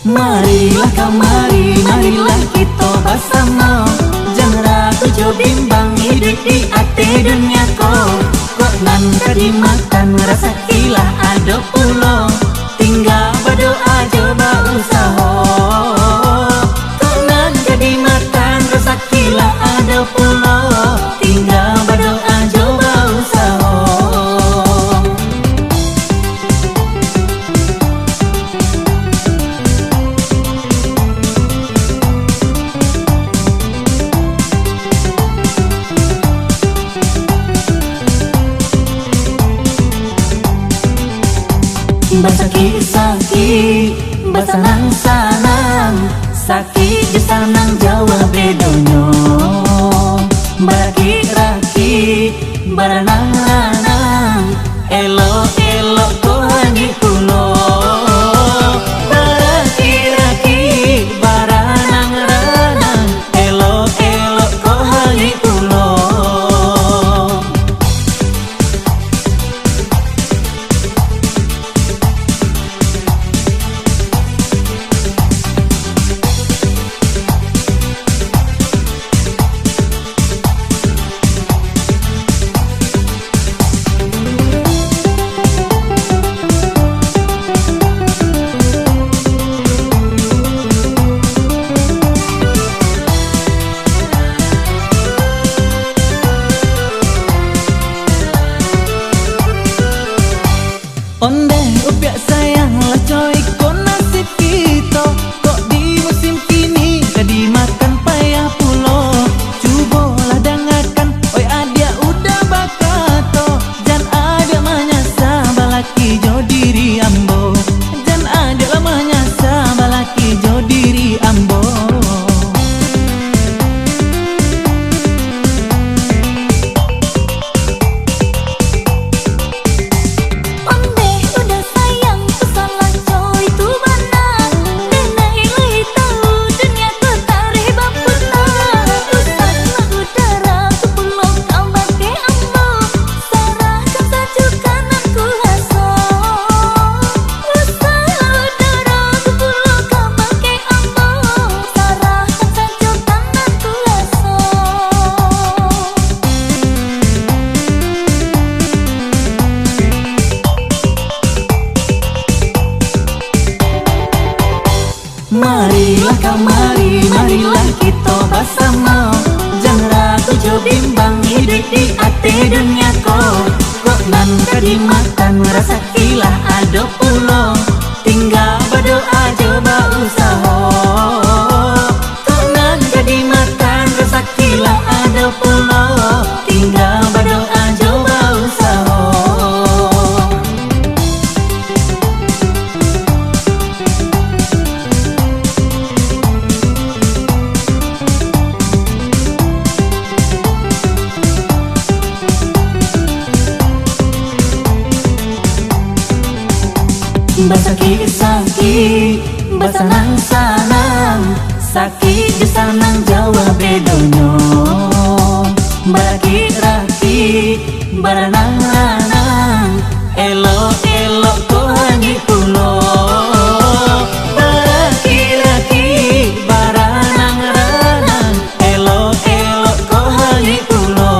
Marilah kamari, marilah kita bersama. Jangan ragu jo bimbang hidup di ate dunia ko. Kok nan kadimakan rasa ilah ada pulo. Tinggal berdoa coba usaha. Kok nan kadimakan rasa ilah ada pulo. Tinggal berdoa coba usaha. Basaki-saki, basanang-sanang, sakit di sanang Jawa bedonyo. Baraki-raki, baranang-lanang, elok-elok kohani pulo. Baraki-raki, baranang-lanang, elok-elok kohani pulo. Onde upiak sayang lah coy, kok nasib kita. Kok di musim kini kadi makan payah pulo. Cubalah dengarkan, oi adia udah bakato. Jan ada manyasa balaki jo diri ambo. Jan ada lah manyasa balaki jo diri ambo. Marilah kamari, marilah kita bersama. Jangan ragu jo bimbang hidup di ate dunia ko. Kok nan kadimakan rasa ilah ada pulo. Tinggal berdoa coba usaha. Kok nan kadimakan rasa ilah ada pulo. Tinggal berdoa coba usaha. Basaki-saki, basanang-sanang, sakit di sanang Jawa bedonyo. Baraki-raki, baranang-lanang, elok-elok kohani pulo. Baraki-raki, baranang-lanang, elok-elok kohani pulo.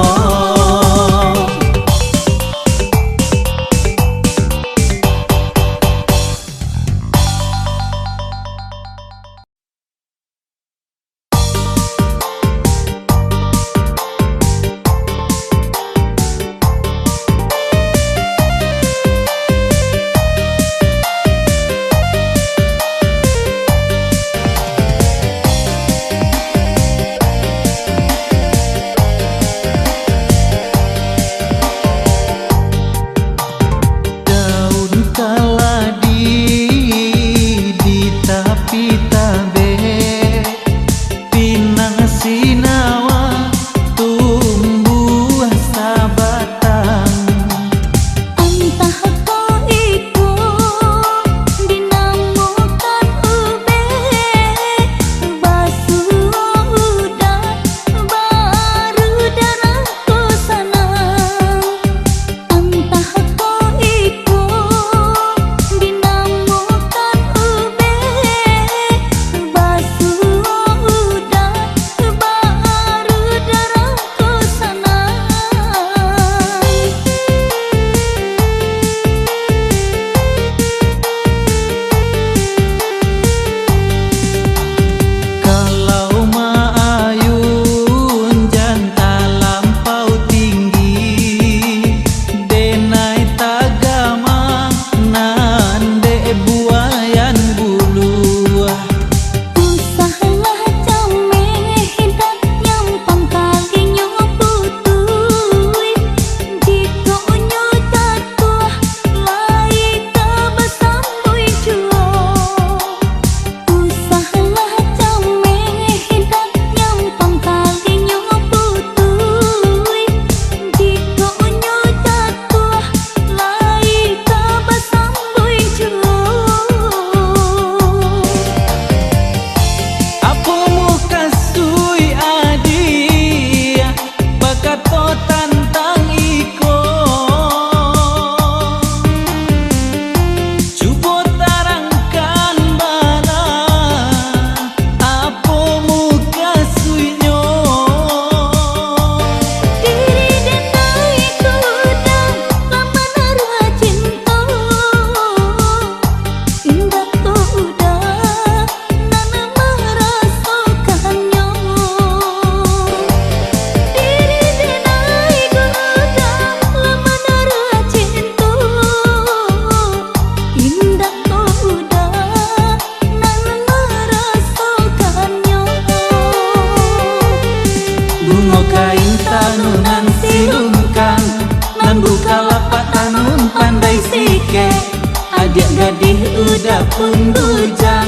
udah pun bujang,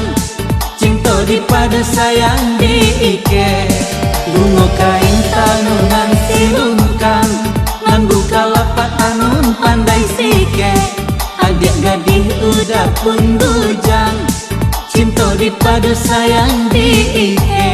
cinta dipadu sayang diike. Bunga kain tanunan silungkang, nan buka lapak tanun pandai sike. Adik gadih udah pun bujang, cinta dipadu sayang diike.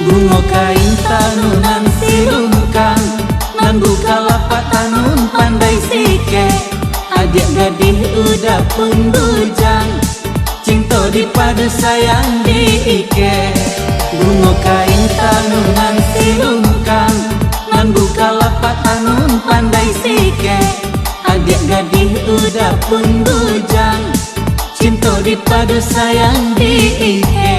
Bunga kain tanunan silungkang, nan buka lapak tanun pandai sike. Adik gadih udah pun bujang, cinta dipadu sayang diike. Bunga kain tanunan silungkang, nan buka lapak tanun pandai sike. Adik gadih udah pun bujang, cinta dipadu sayang diike.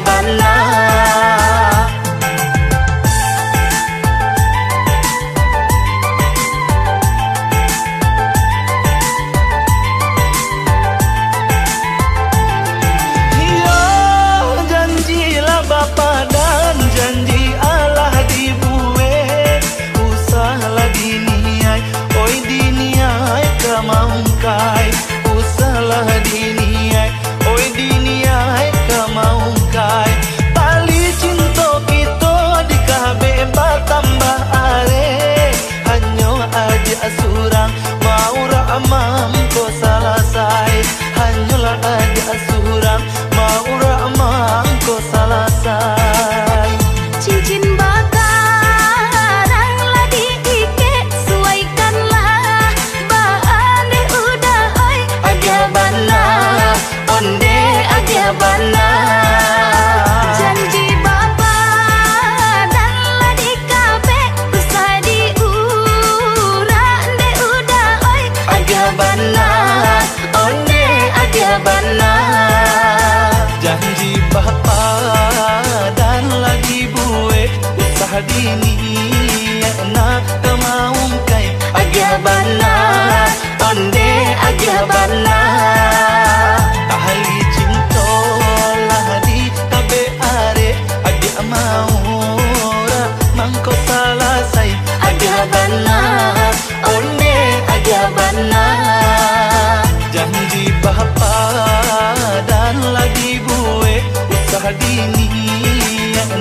bana. Janjilah Bapa dan janji Allah dibuat, usahlah diniai, oi diniai kamaungkai, usahlah diniai, oi diniai kamaungkai. Tali cinta kita di kabe batambah are, hanyo aja surang mau ramam ko salasai, hanyolah aja surang mau ramam ko salasai. Cincin bakaranglah diikat, suaikanlah baane udah oi Aja bana, onde aja bana. janji bapa danlah dikabe, usah diurang de udah oi Aja bana, onde aja bana. Janji Bapa dan lagi buat, usah dini nak kemaungkai. Aja bana, onde aja bana. Ahli cinta lah di kabe are, aja mau mangko salasai. Aja bana, onde aja bana. Janji Bapa dan lagi buat, usah dini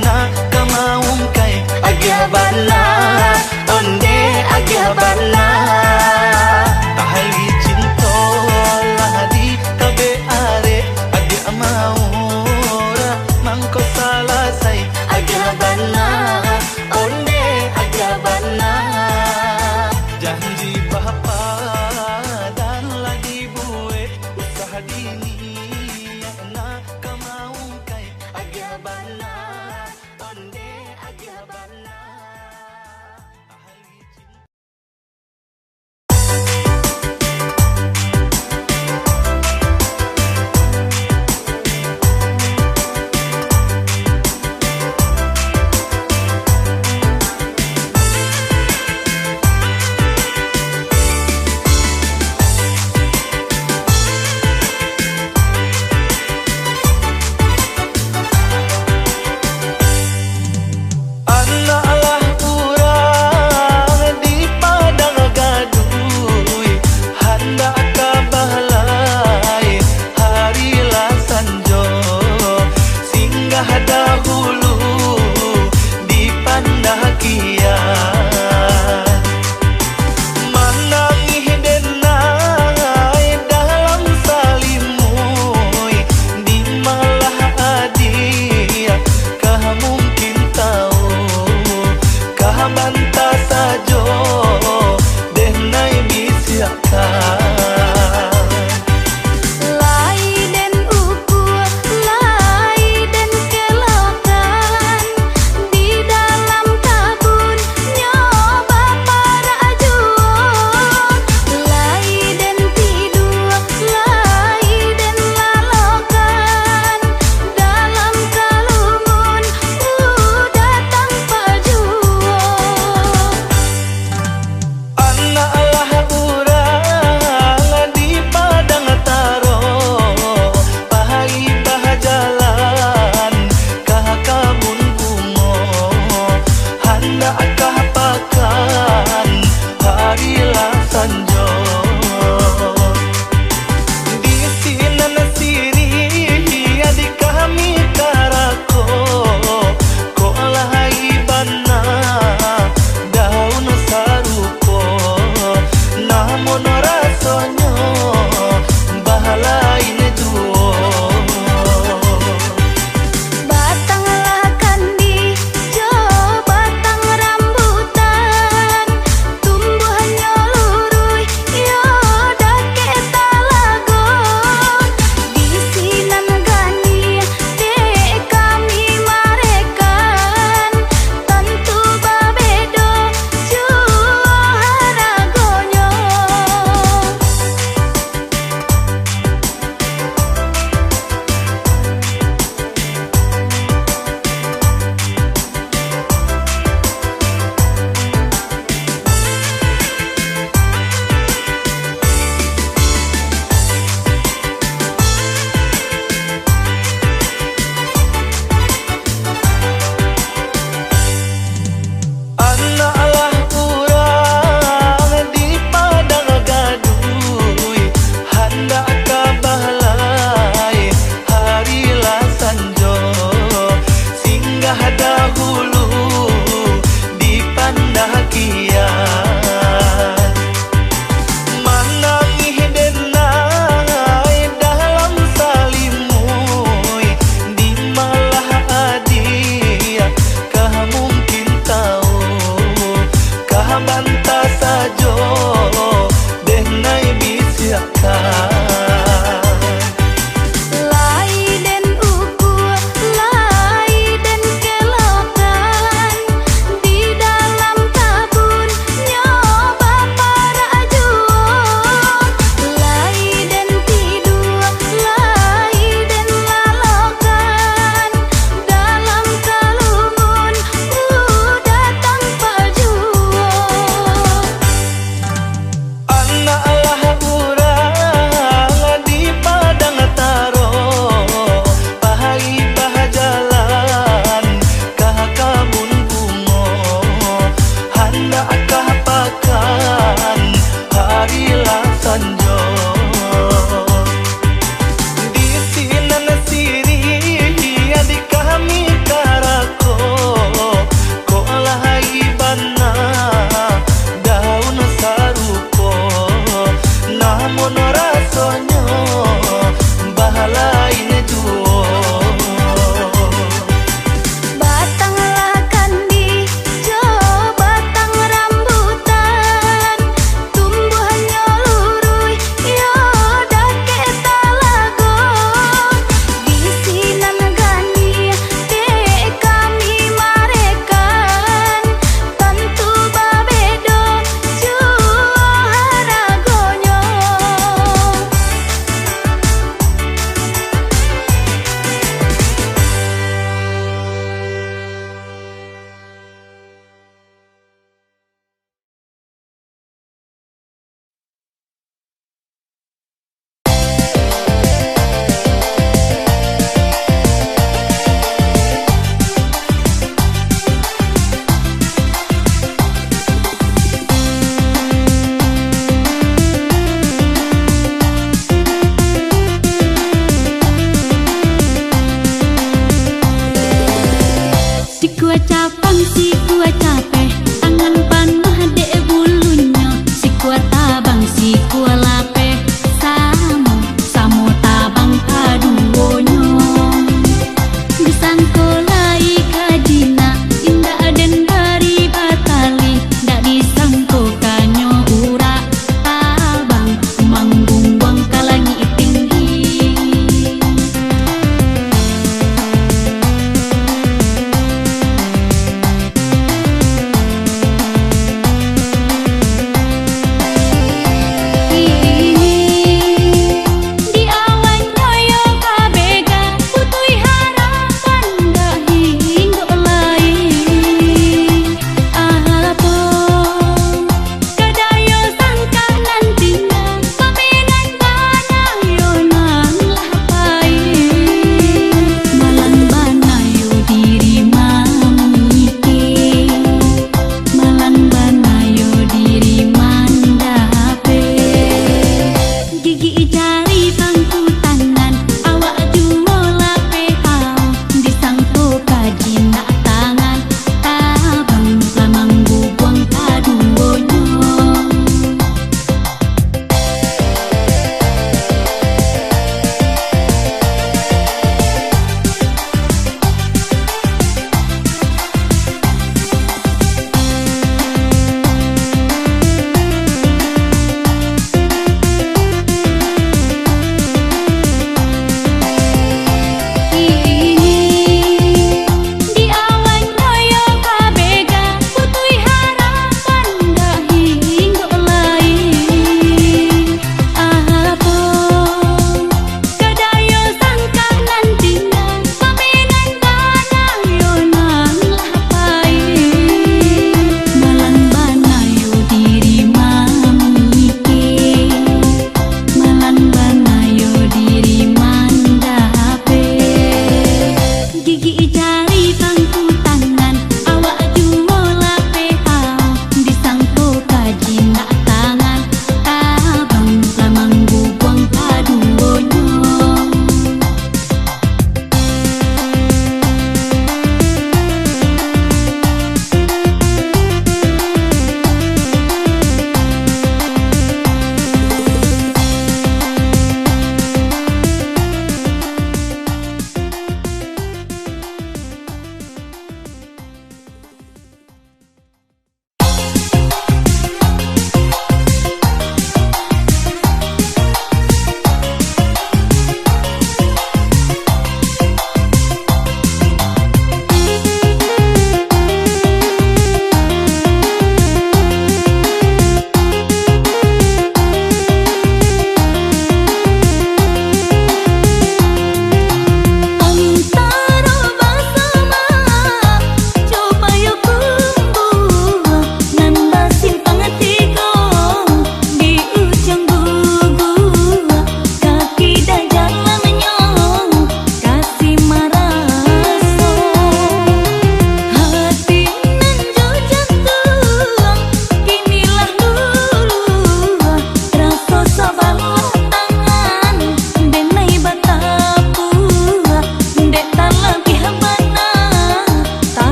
nak kemaungkai. Aja bana, onde aja bana. Ahli cinta lah di kabe are, aja mau mangko salasai. Aja bana, onde aja bana. Janji Bapa dan lagi buat, usah dini nak kemaungkai. Aja bana, onde aja bana. Ahli cinta.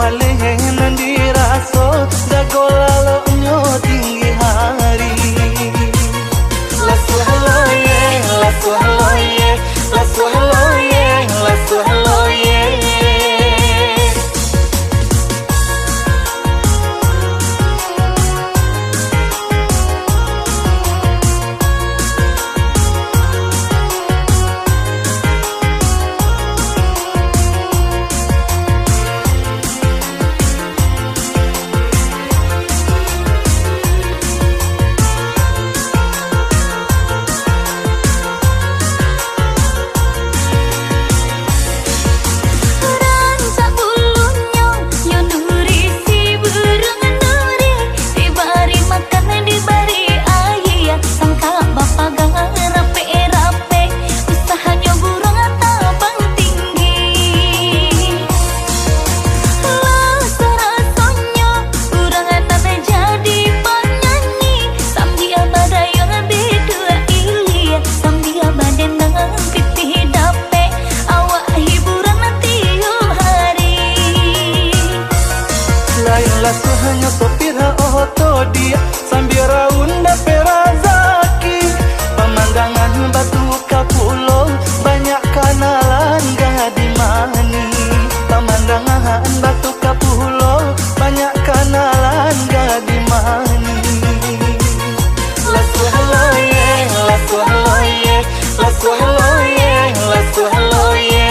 haleh nan diraso jago lalo nyo tinggi hari. Lasu haloye, lasu haloye, lasu haloye, lasu haloye. Lasu hanya sopir oto dia sambil raunda perazaki. Pemandangan batu kapulo banyak kanalan gadi mani. Pemandangan batu kapulo banyak kanalan gadi mani. Lasu haloye, lasu haloye, lasu haloye, lasu haloye.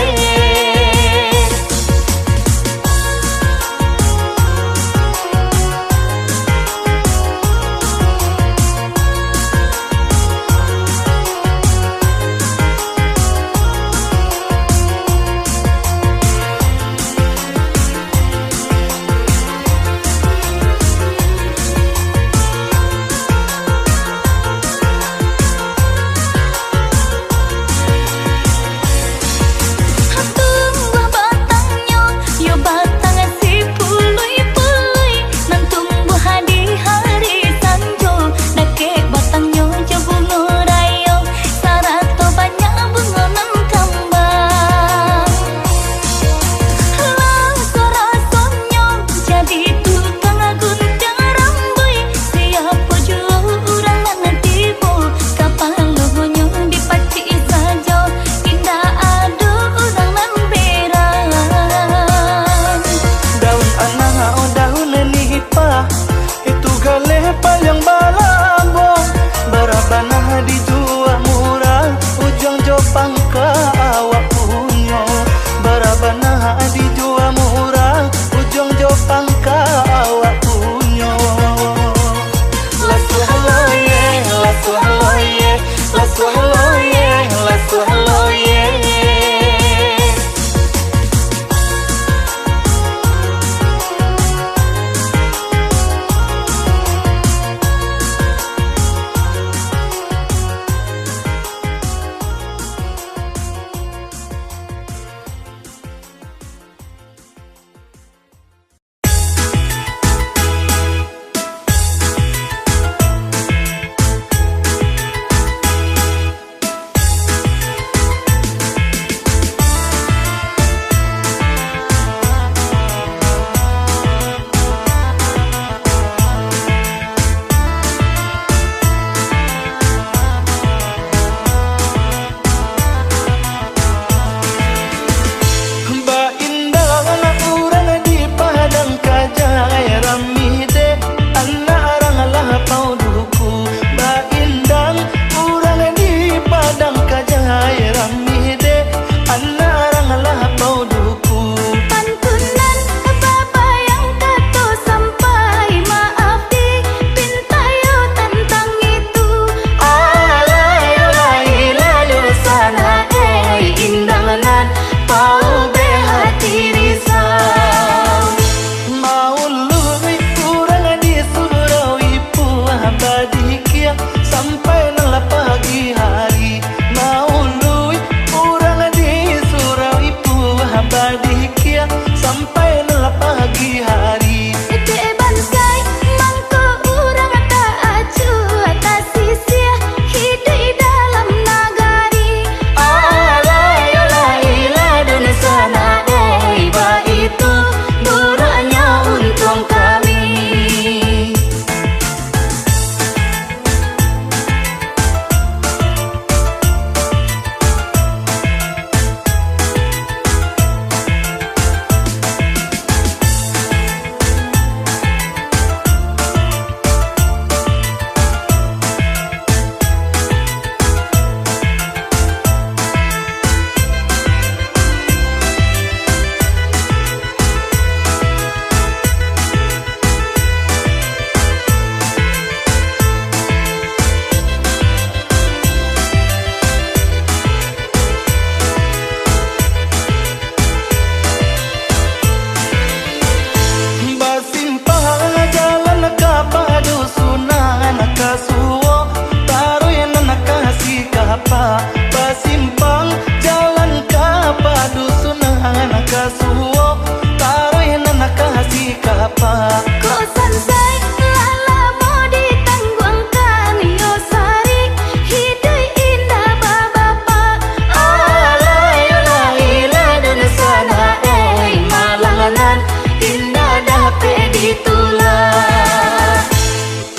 itulah.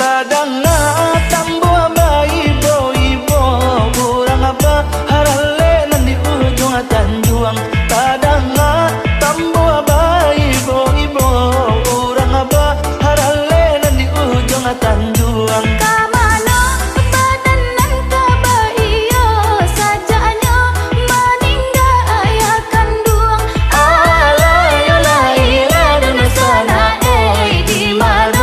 Tadangna tambo bayi ibo urang apa harale nan di ujung tanjuang. Tadangna tambo bayi ibo urang apa harale nan di ujung tanjuang. Kamana badanan kabaiyo sajanya meninggal ayah kandung. Alayola ila dan sana di malam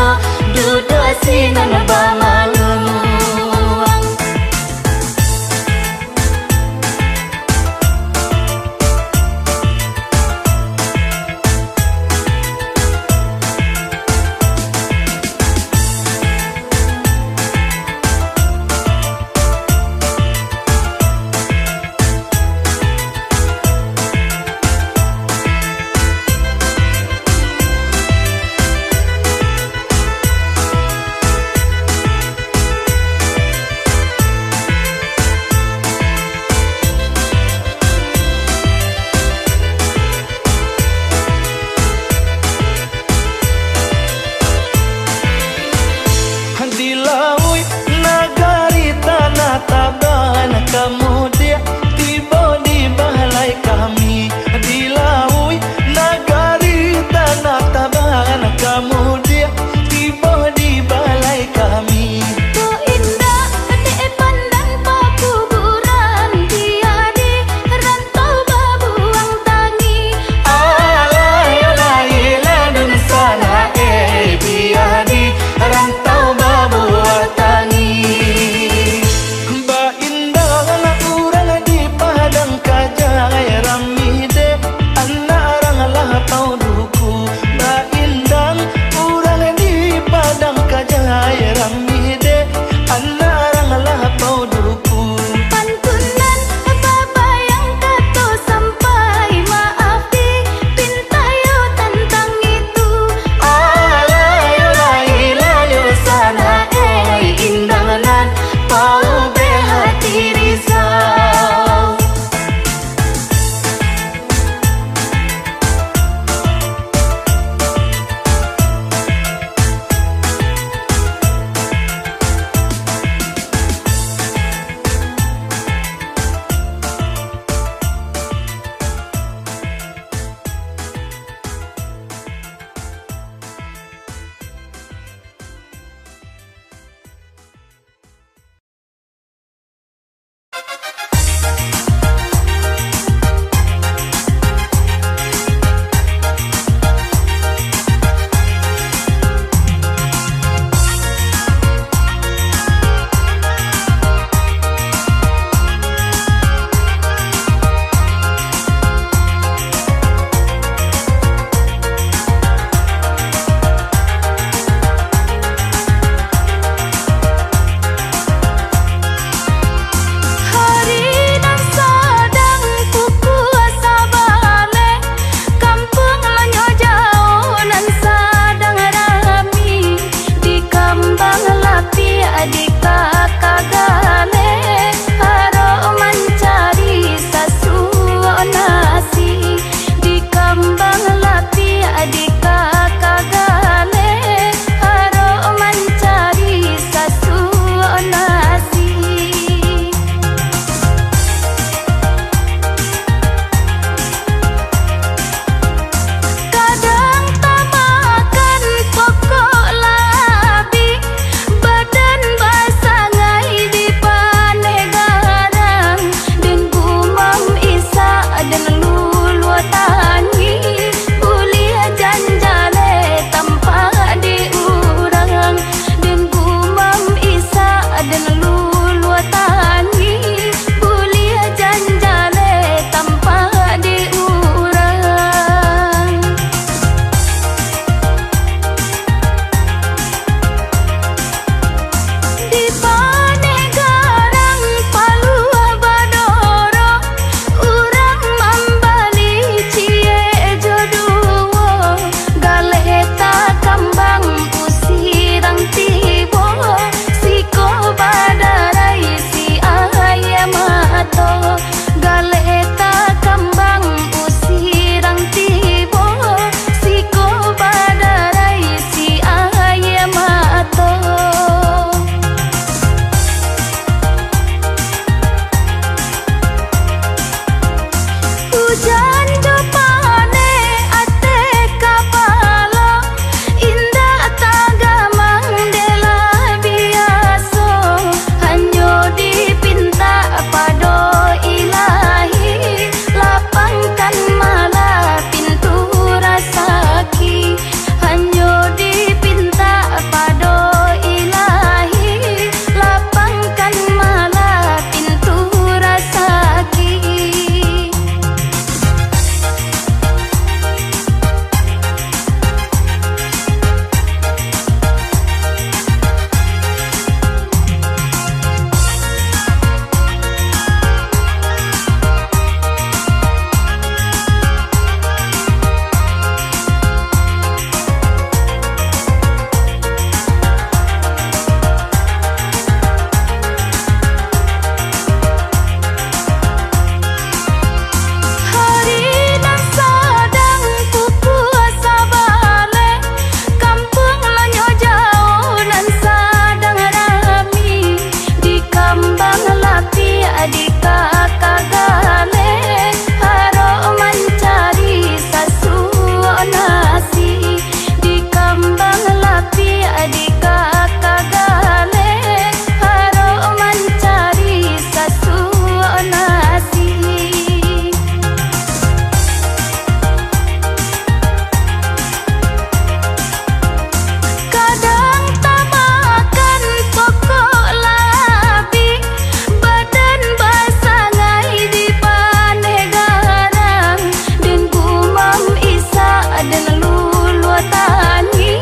tani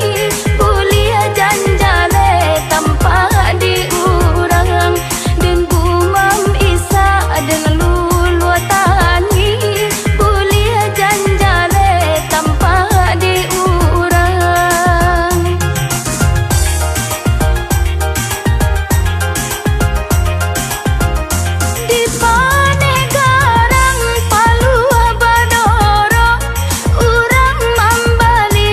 kuliah janjale tanpa diurang dan bumam isa dengan lulu tani kuliah janjale tanpa diurang. Di paneh garang palua badoro urang mambali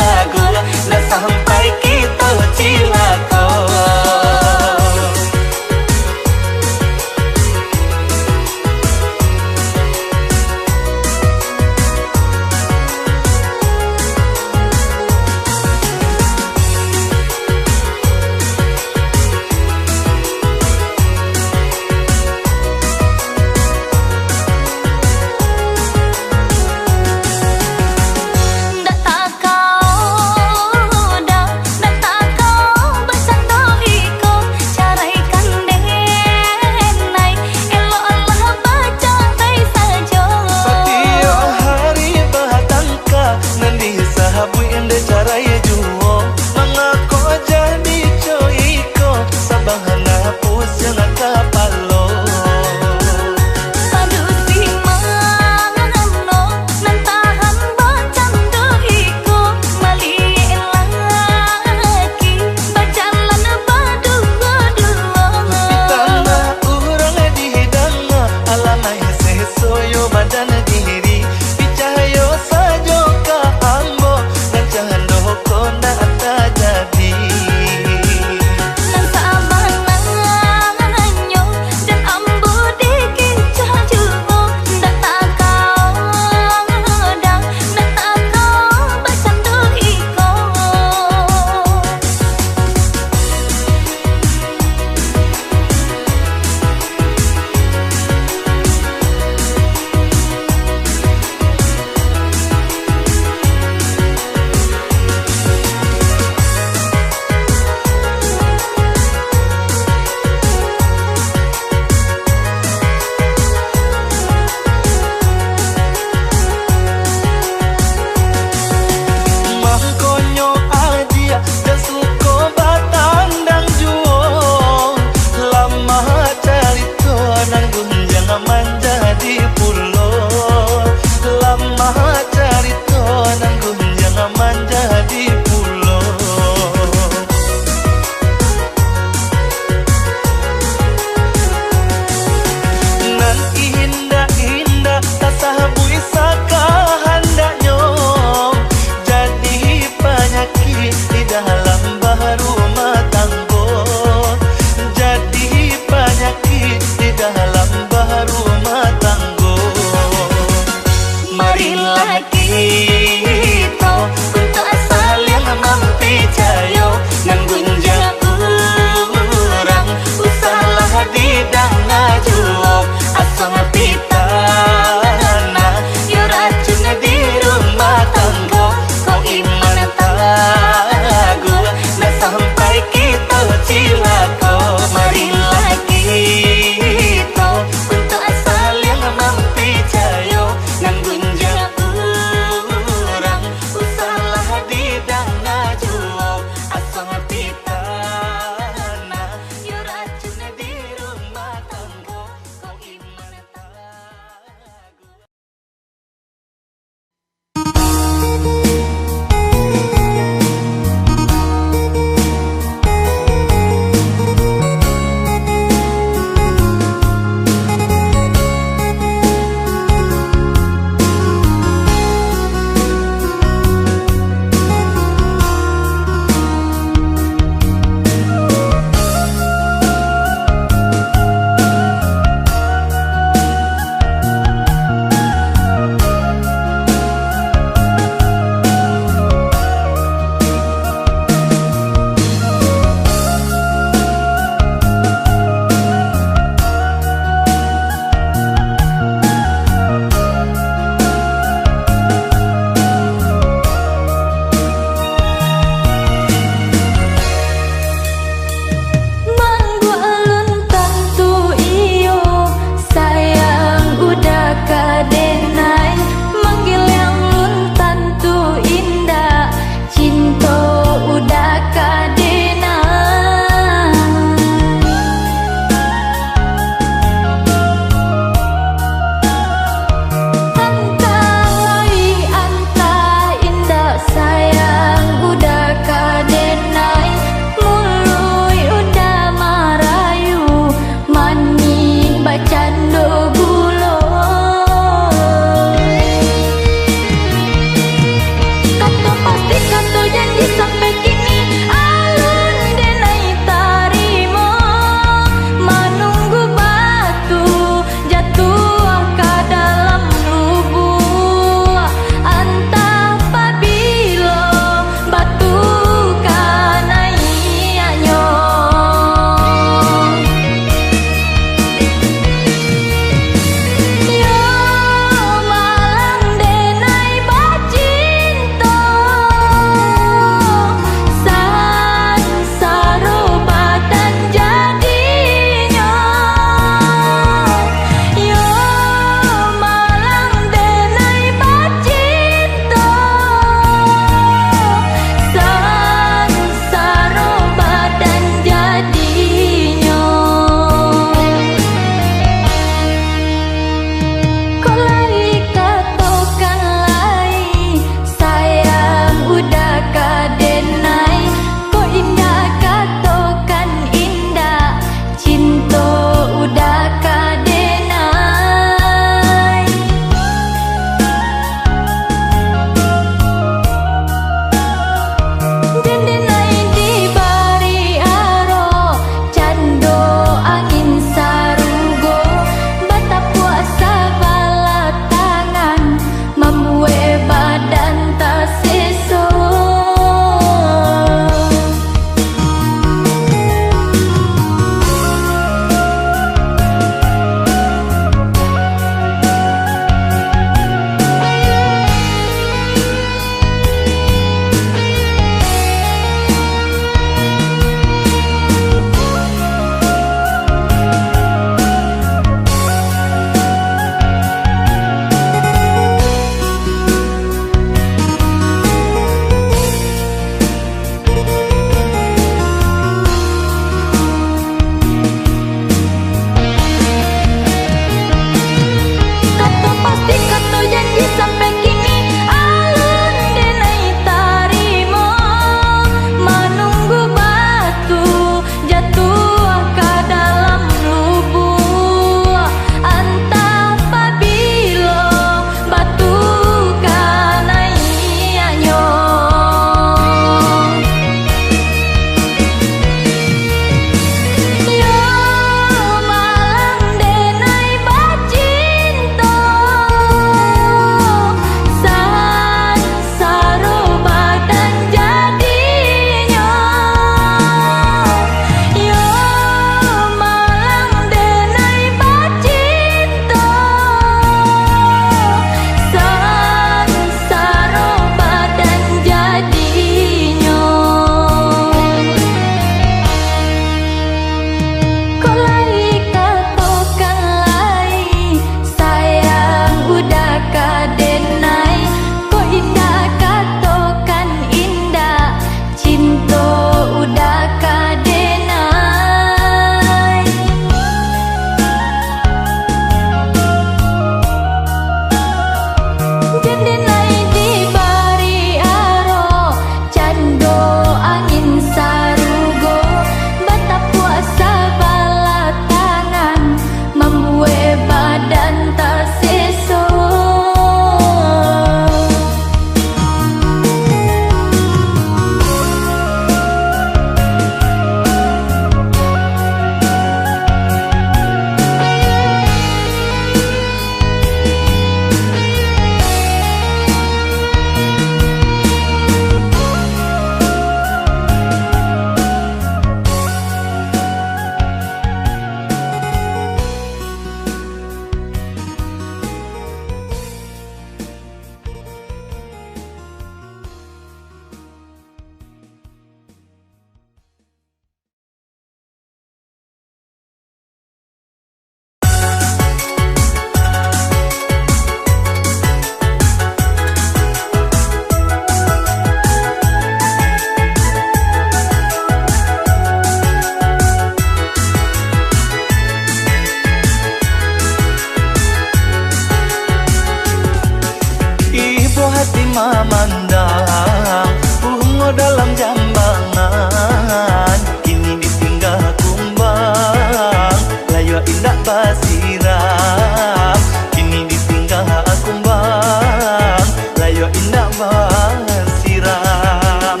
mamandang bunga dalam jambangan, kini ditinggal kumbang layu indah basiram, kini ditinggal kumbang layu indah basiram.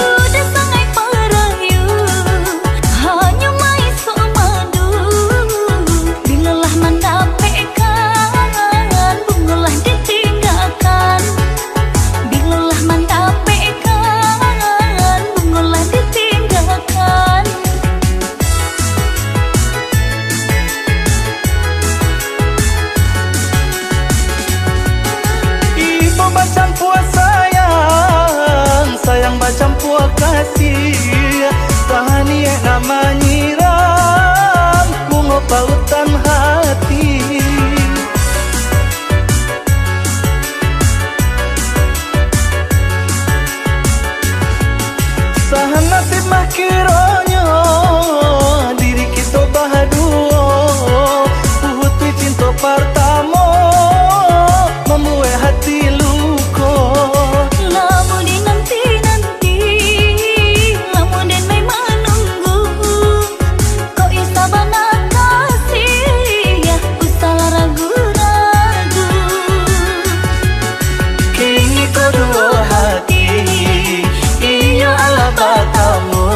Udah sangai parayu, hanya mai sok madu. Bilalah mendapatkan, bungalah ditinggalkan. Bilalah mendapatkan, bungalah ditinggalkan. Ibu macam puas sayang, sayang macam puas kasih. Tahani nama nyiram, bunga pautan hati. Sahan nasib mah kironyo, diri kita bahaduo. Putih cinta pertama, membuat hati luko. Lamun di nanti-nanti, lamun den mai menunggu. Kau isa bana kasih, ya usah ragu-ragu. Kini kedua hati, iyo ala batamu.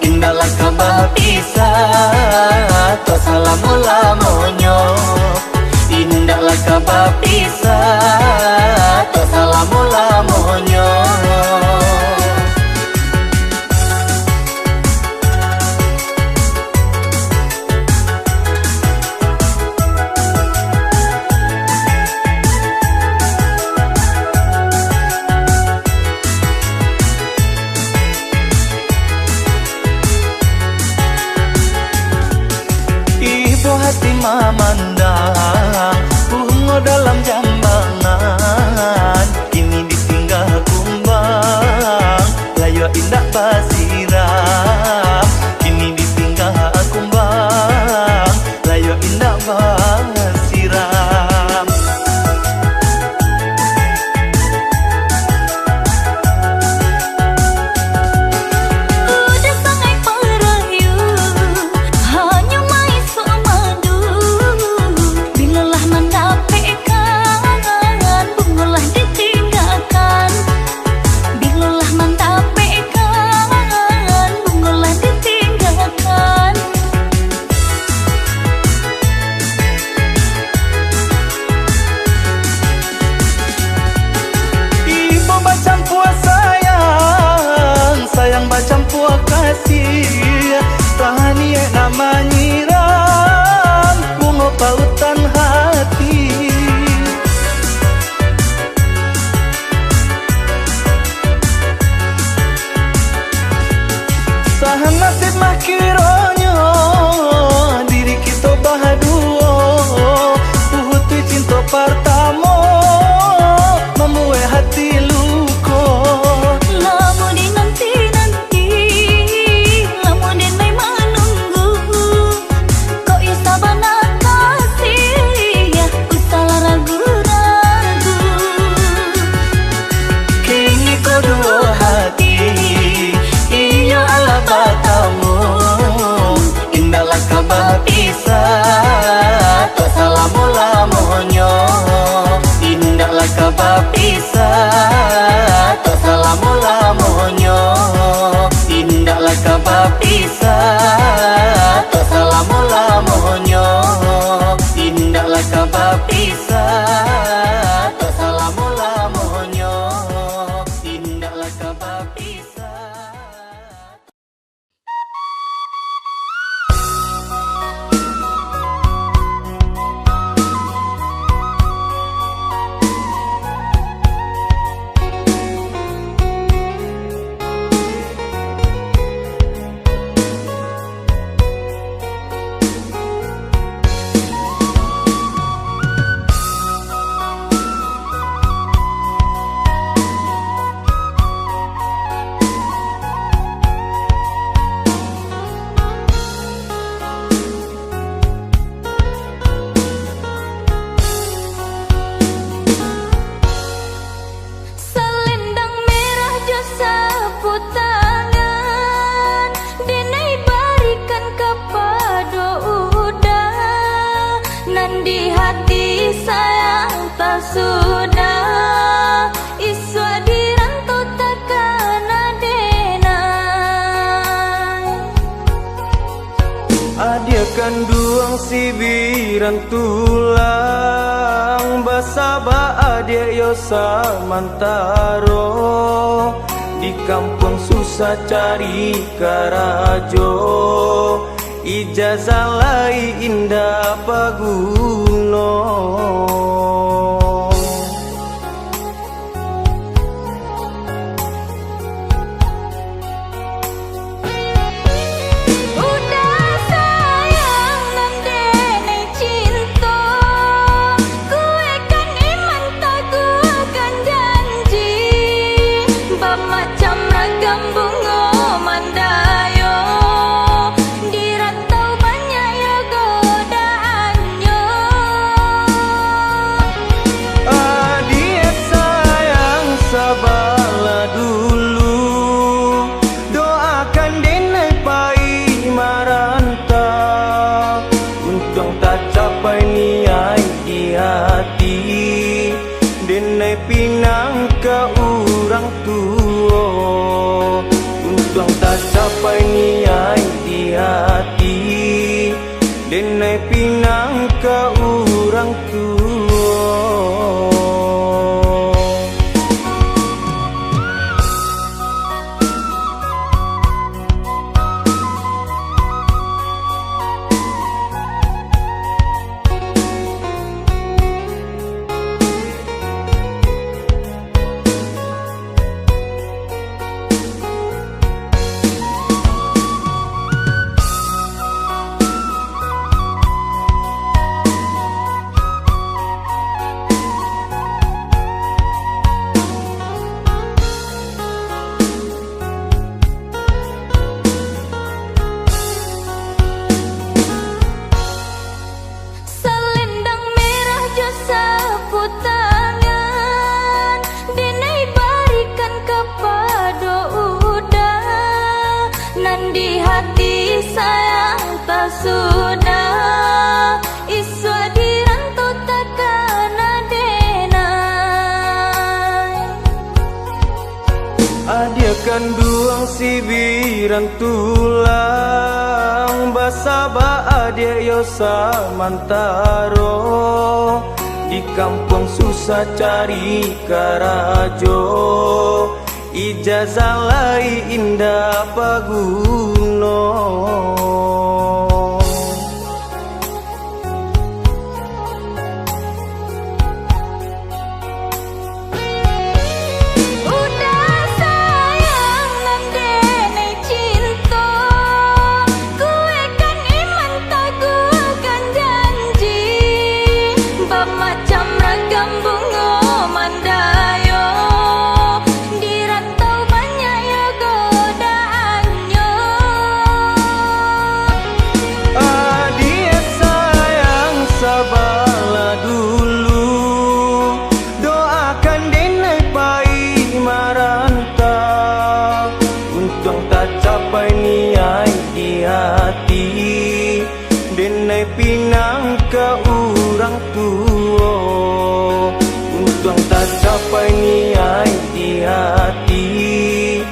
Indahlah kabar pisah, to salamu lamonyo. Indahlah kabar pisah, to salamu lamonyo. Ibu hati mamandang bunga dalam jambangan, kini ditinggal kumbang layu indah basiram, kini ditinggal kumbang layu indah basiram. Udah sangai parayu, hanya mai sok madu. Bilalah mendapatkan, bungalah ditinggalkan. Bilalah mendapatkan, bungalah ditinggalkan. Ibu macam puas sayang, sayang macam puas kasih. Tahani nama nyiram, bunga pautan hati. Sahan nasib mah kironyo, diri kita bahaduo. Putih cinta pertama, membuat hati luko. Lamun di nanti-nanti, lamun den mai menunggu. Kau isa bana kasih, ya usah ragu-ragu. Kini kedua hati, iyo ala batamu. Indahlah kabar pisah, to salamu lamonyo. Indahlah kabar pisah, to salamu lamonyo. Indahlah kabar pisah, to salamu lamonyo. Indahlah kabar pisah, to salamu lamonyo. Indahlah kabar pisah. sayang tak sudah iswa dirantau takkan adenai. Adia kanduang sibiran tulang basaba adia yosa mantaro di kampung susah cari karajo ijazah lai indah paguno. Macam ragam bunga mandayo dirantau banyak ya godaannya. Adia sayang sabarlah dulu, doakan denai pai marantau, untung tak capai niai di hati, denai pinang ke orang tua, untung tak capai niai di hati, denai pinang ke orang tua. Selendang merah jo sapu tangan denai barikan kepada udah, nan di hati sayang tak sudah iswa dirantau takkan adenai. Adia kanduang sibiran tulang basaba adia yosa mantaro di kampung susah cari karajo ijazah lai indah paguno. Macam ragam bunga mandayo dirantau banyak ya godaannya. Adia sayang sabarlah dulu, doakan denai pai marantau, untung tak capai niai di hati, denai pinang ke orang tua, untung tak capai niai di hati,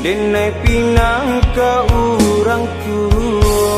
denai pinang ke orang tua.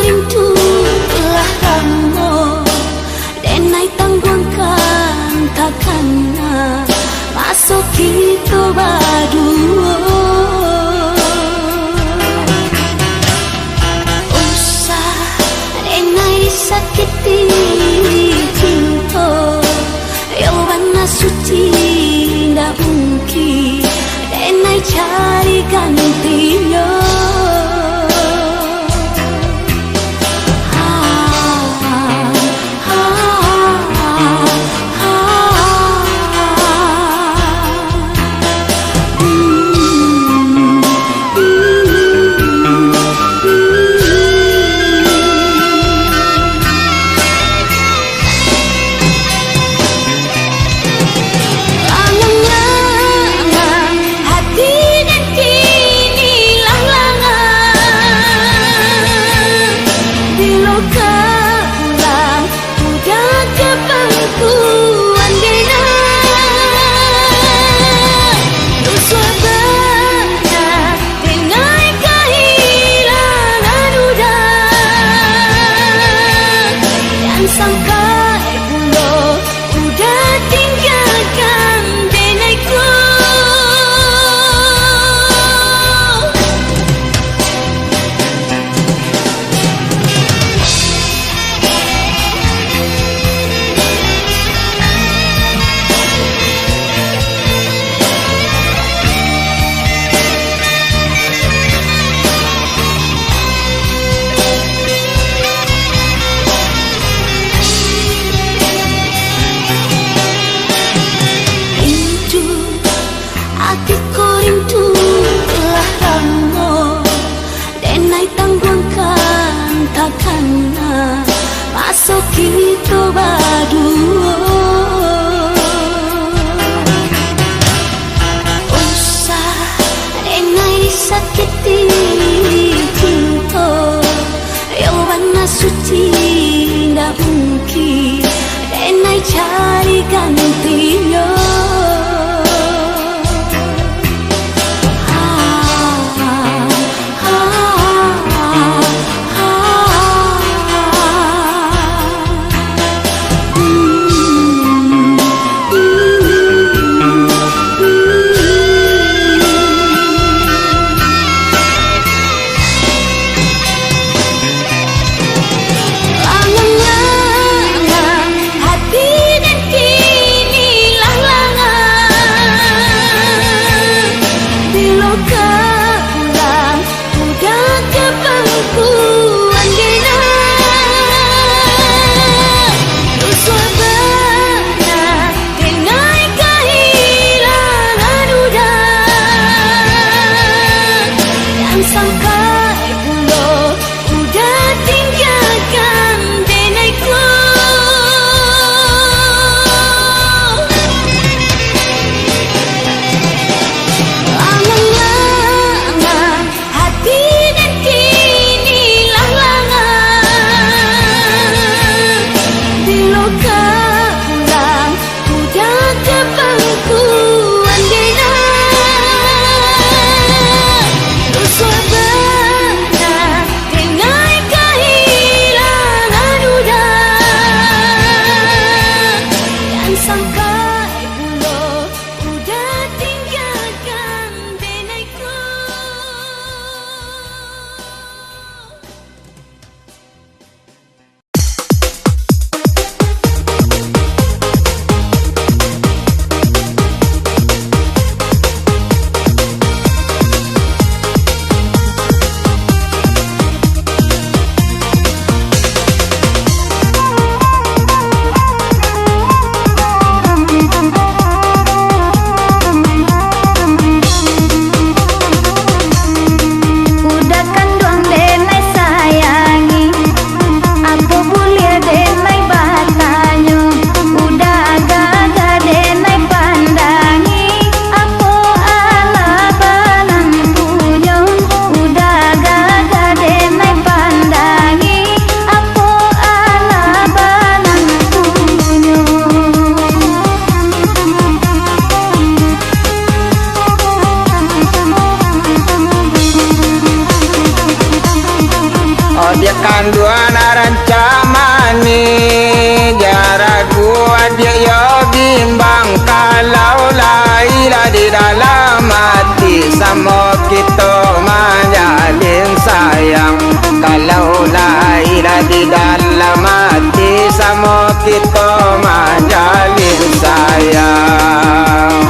rindu telah lama, denai tangguhkan takkan masuk kita berdua. Usah denai sakiti cinta, yang warna suci ndak mungkin denai cari gantinya. Sampai bulo udah tinggalkan denaiku. Hatiku rindu telah lama, denai tangguhkan takkan masuk kita berdua. Usah denai sakiti cinta, yang warna suci ndak mungkin denai cari gantinya. Sampai bulo udah tinggalkan denaiku. Lama-lama hati dan kini langa-langa, bila kau pulang udah ke bangkuan denai. Sabar kanduan rancamani jaraku adik yo bimbang kalau laila di dalam hati sama kita menjalin sayang kalau laila di dalam hati sama kita menjalin sayang.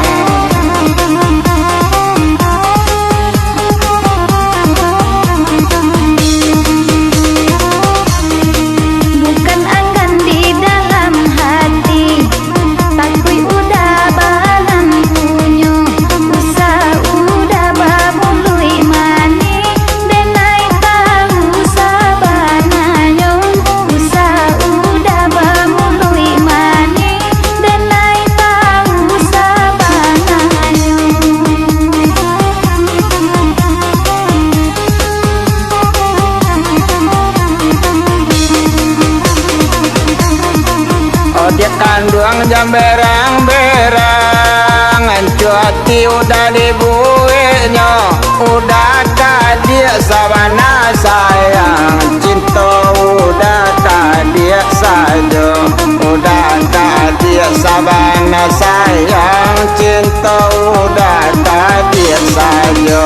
Dia kanduang jam berang-berang Ancuati udah dibuihnya Udah kadia sabana sayang Cinta udah kadia saja Udah kadia sabana sayang Cinta udah kadia saja.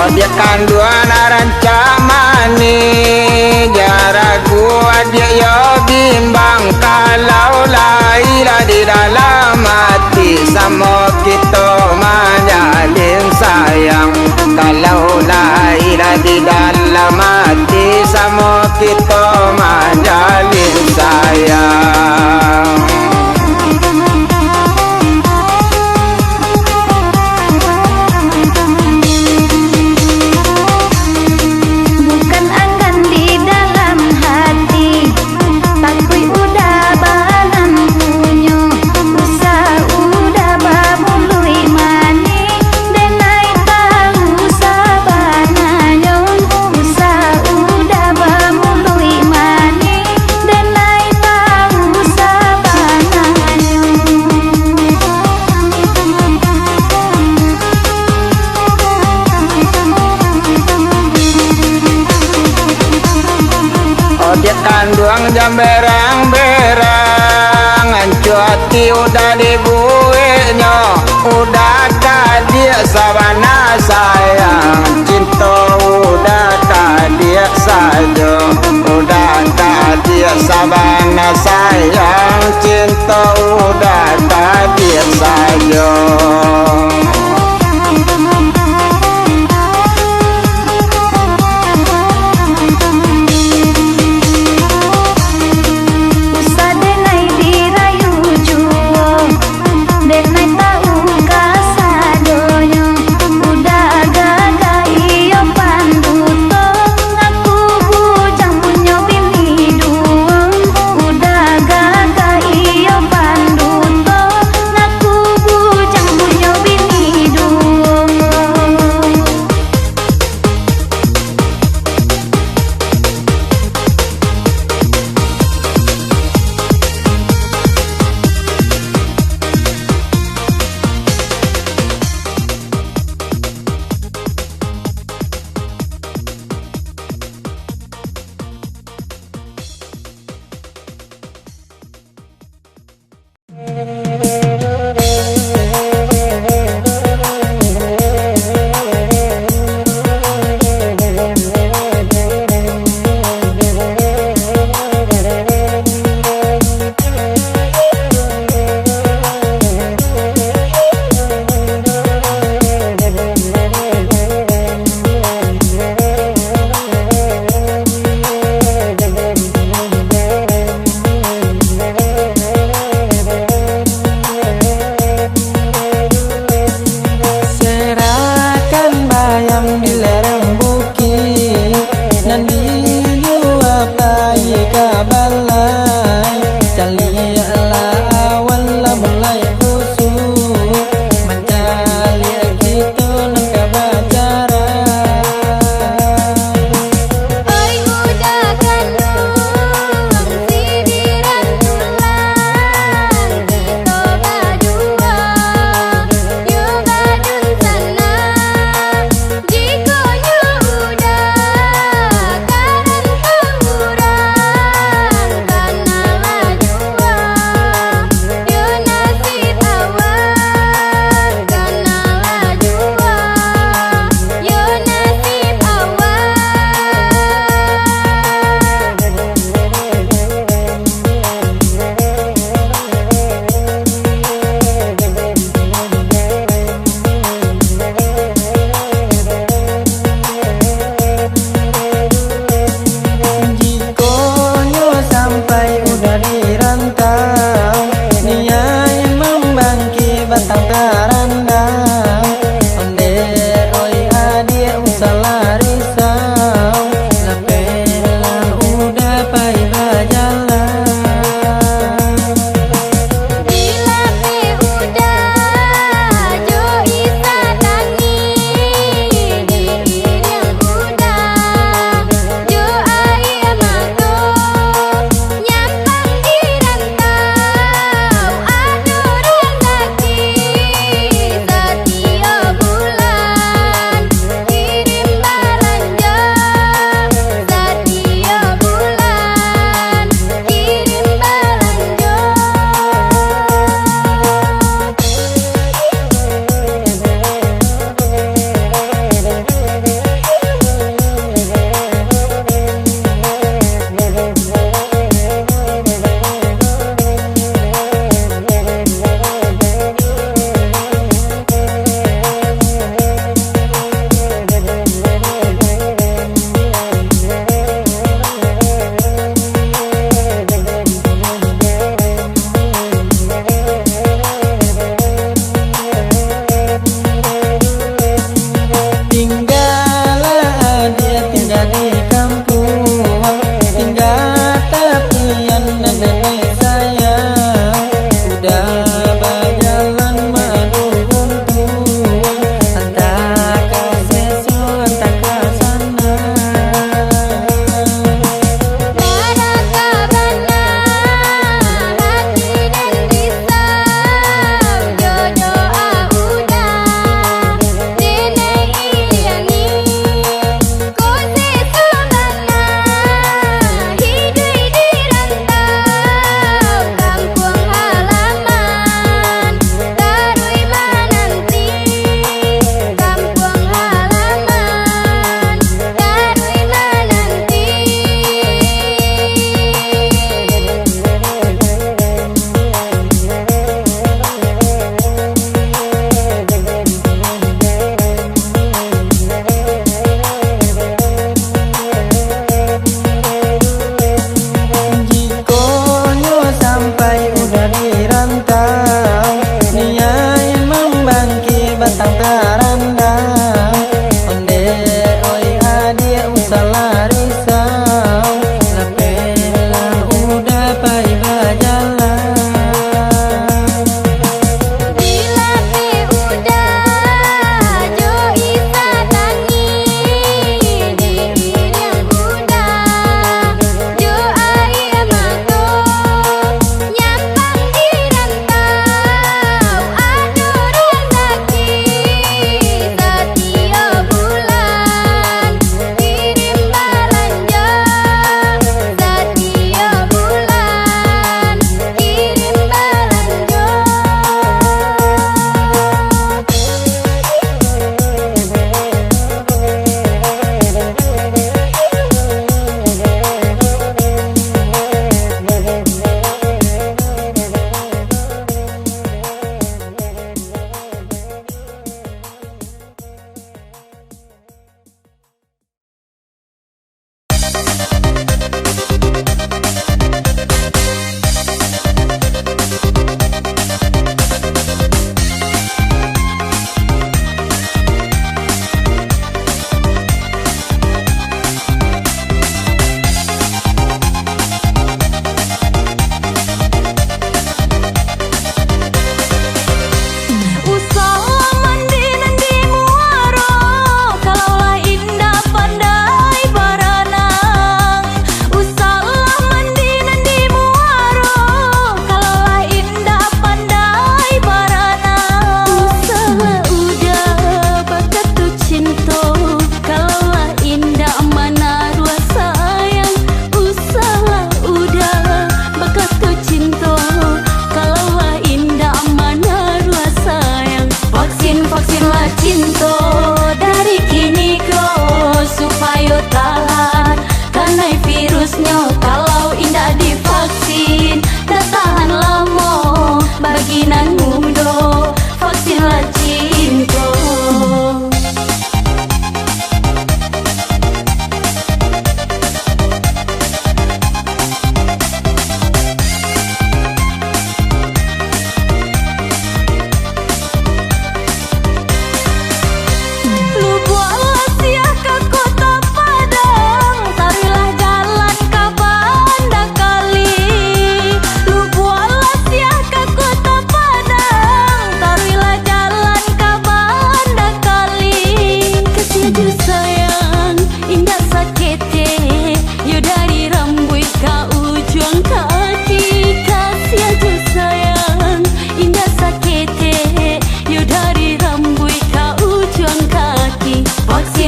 Dia kanduan rancamani jaraku adik yo bimbang kalau laila di dalam hati sama kita menjalin sayang kalau laila di dalam hati sama kita menjalin sayang. Dia kanduang jam berang-berang Ancuati udah dibuihnya Udah kadia sabana sayang Cinta udah kadia saja Udah kadia sabana sayang Cinta udah kadia saja.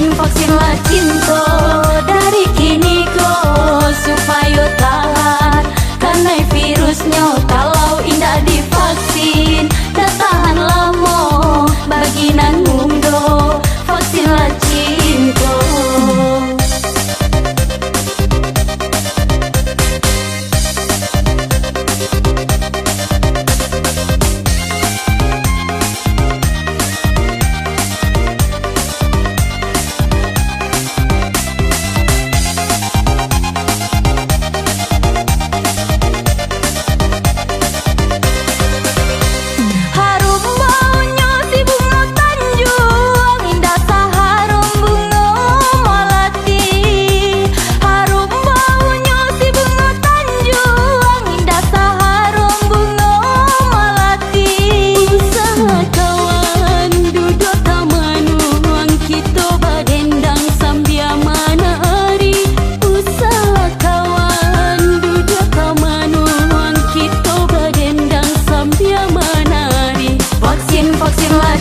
vaksinlah cinta dari kini kau supaya tahan karena virusnya kalau indah divaksin dah tahan lama bagi nanggung do vaksinlah cinta.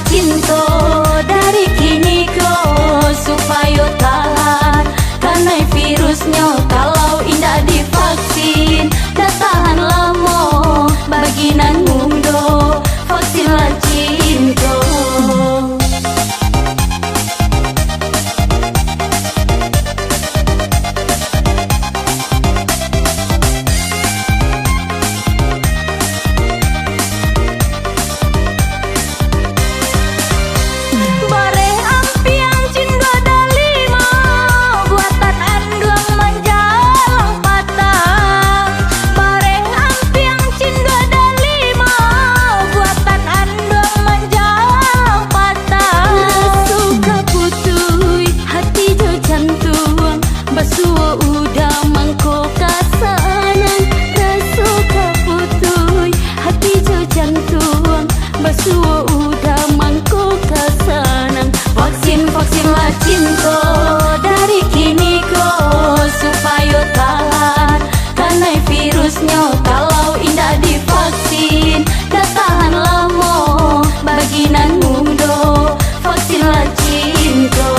Cinta dari kini kau supaya tahan karena virusnya kalau indah divaksin dah tahan lama bagi nanggung do vaksinlah cinta. Basuh udah mangko kasanan raso kaputui hati jo jantung basuh udah mangko kasanan vaksinlah cinta dari kini kau supaya tahan karena virusnya kalau indah divaksin dah tahan lama bagi nanggung do vaksinlah cinta.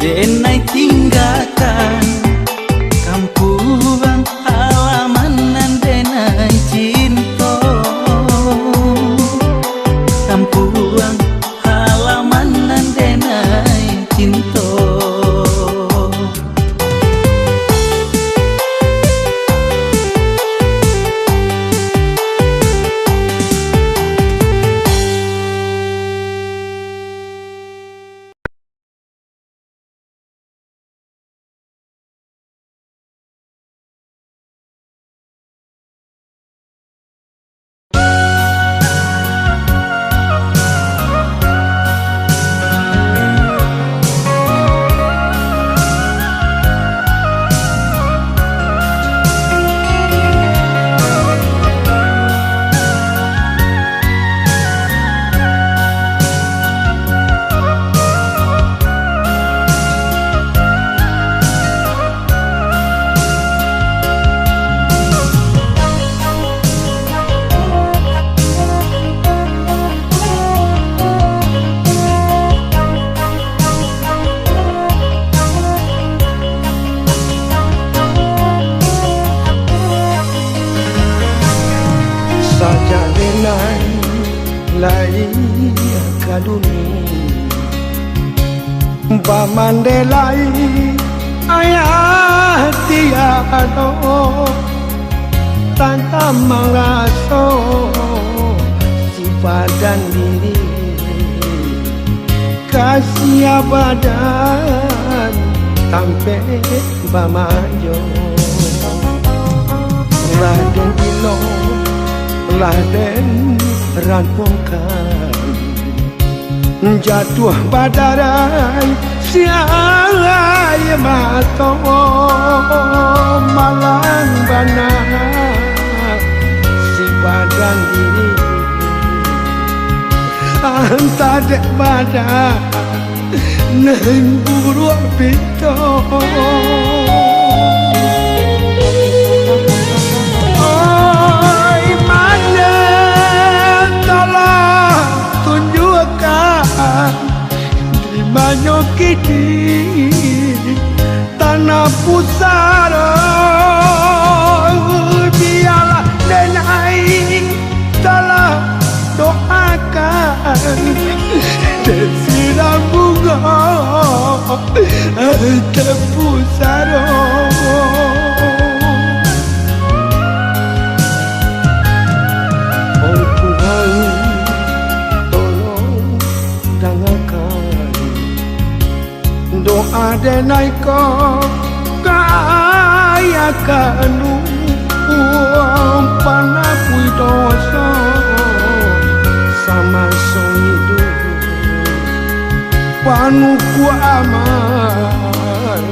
denai tinggalkan kampung halaman nan denai cinta, kampung halaman nan denai cinta. Pamandelai ayah tiado tanpa mengaso sifat dan diri kasih badan sampai bamajo Raden ilo Raden ranpongkan jatuh badarai sialai mato malang bana si badan diri anta dek badan neng buruk pito. Oi mana tolong tunjukkan di mana kini tanah pusara biarlah denai telah doakan dan siram bunga terpusara. Oh Tuhan tolong dengarkan doa denai kau kaya kanu panapui dosa sama so hidup panuku aman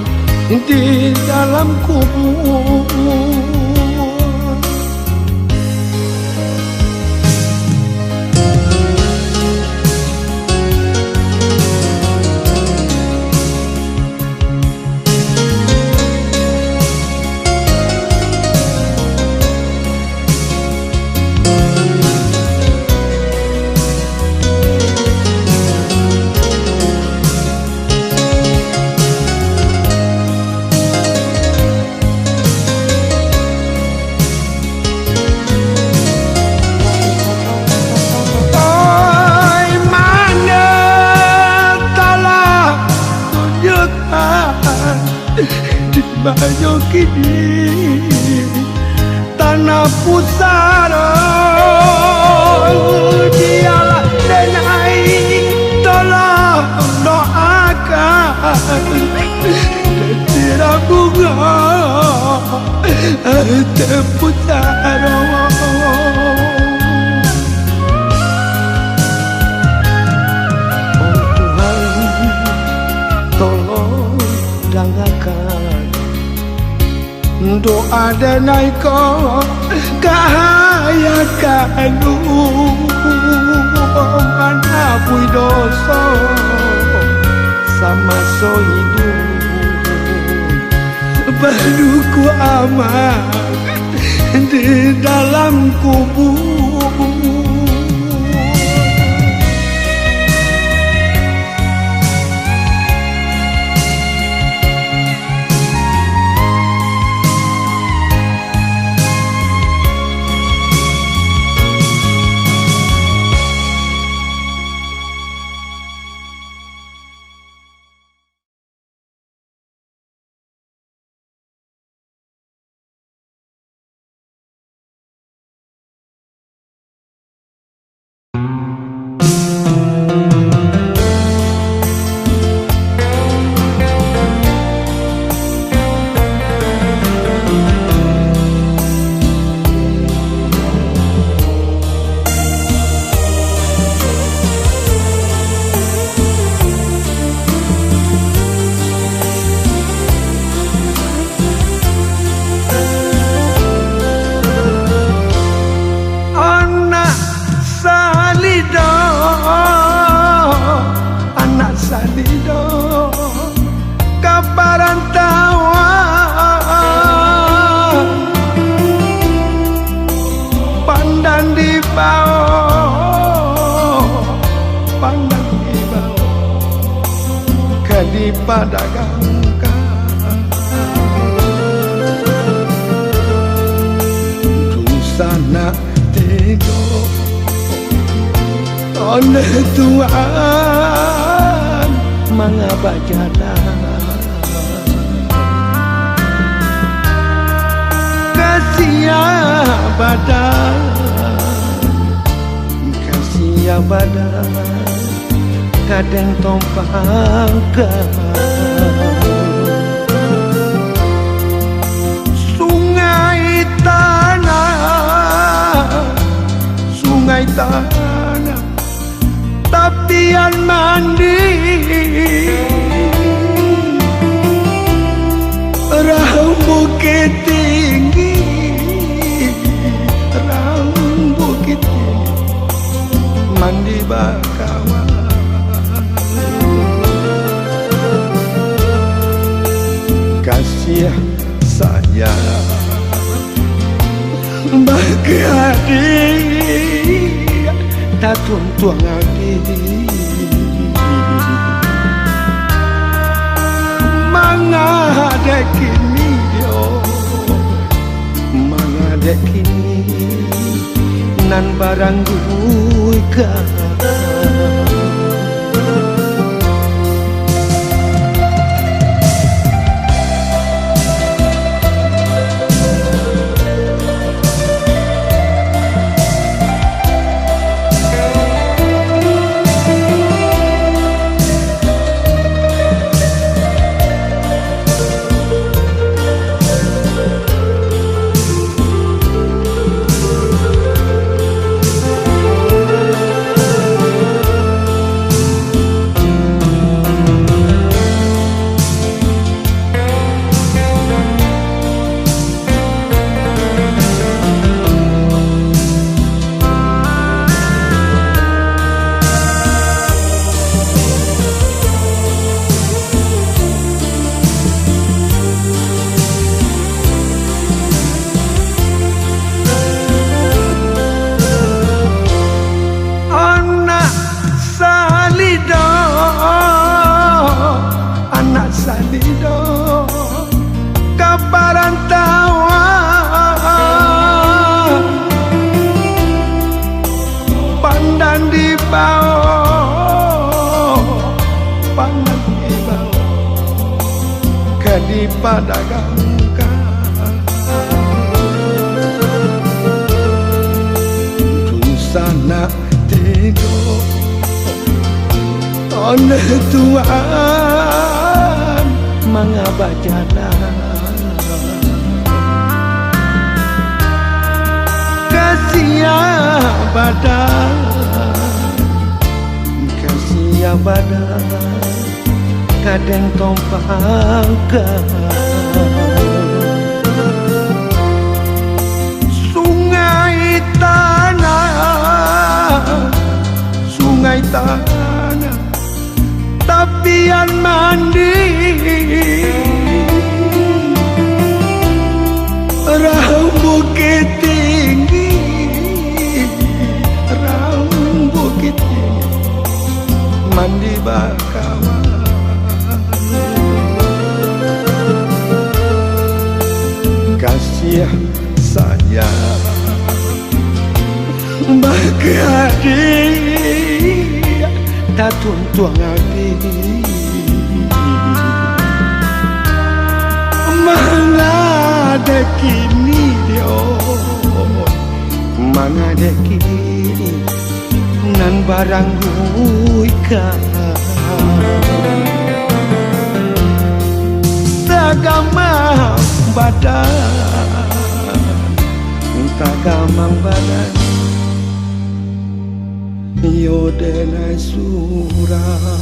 di dalam kubur. Banyak kini tanah pusara dialah denai tolong doakan tidak bunga terpusara. Oh Tuhan tolong dengarkan doa denai kau kaya kanu manapui dosa sama so hidup baru ku aman di dalam kubur. diperdagangkan dosa nak tega oleh Tuhan mengapa jalan kasih badan kadang tompangkan sungai tanah tapian mandi rahang bukit tinggi mandi bakawan kasih sayang bagi adik tak tuang adik mangade kini mangade kini nan barang guika salido kaparantawan pandan di bawah kadiperdagangkan dosa nak tidur oleh Tuhan mengapa jalan kasih badan kadang tompangkan sungai tanah tapian mandi rahang bukit tinggi mandi bakawan kasih sayang bagi adik tak tuang adik mangade kini mangade kini nan barang guika tagamang badan yodena surah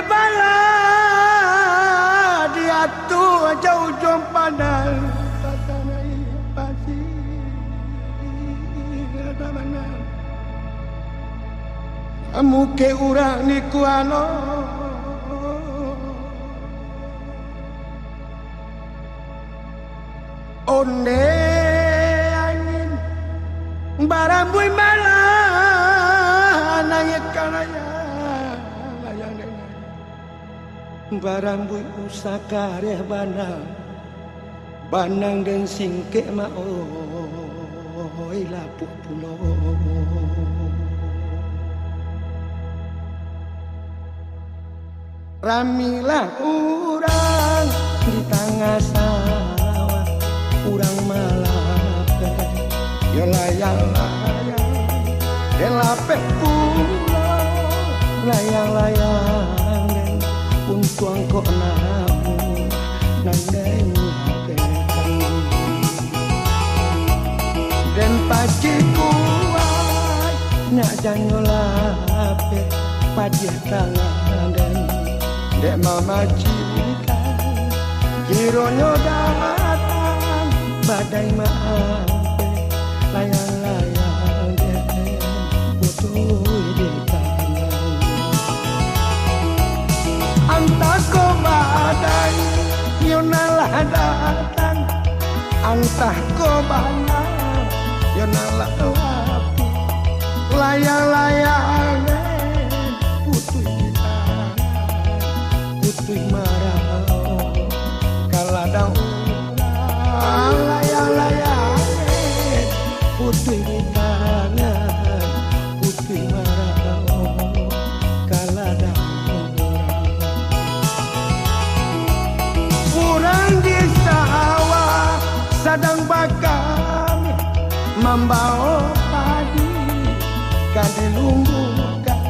bala dia tu jauh jom pandang pasanai pasti ada mana muke urang ni kuano onde angin barambui malah nangis kanaya layang dengar barambui usakare banang dan singke ma oi lapuk pulo ramilah urang di tengah sawah urang malape yo layang-layang dan lapek pulau layang-layang dan untuang kok namu nandai hapekan dan pagi kuat nak janyo lapek padi tangan dan dek mama cika kironyo datang badai maampe layang-layang dek butuh di tangan antah ko badai yonalah datang antah ko banang yonalah api layang-layang butuh di tangan butuh marah kaladang layang-layang putih di tangan putih marah kaladang urang di sawah sadang bakam membawa padi kade lumbukan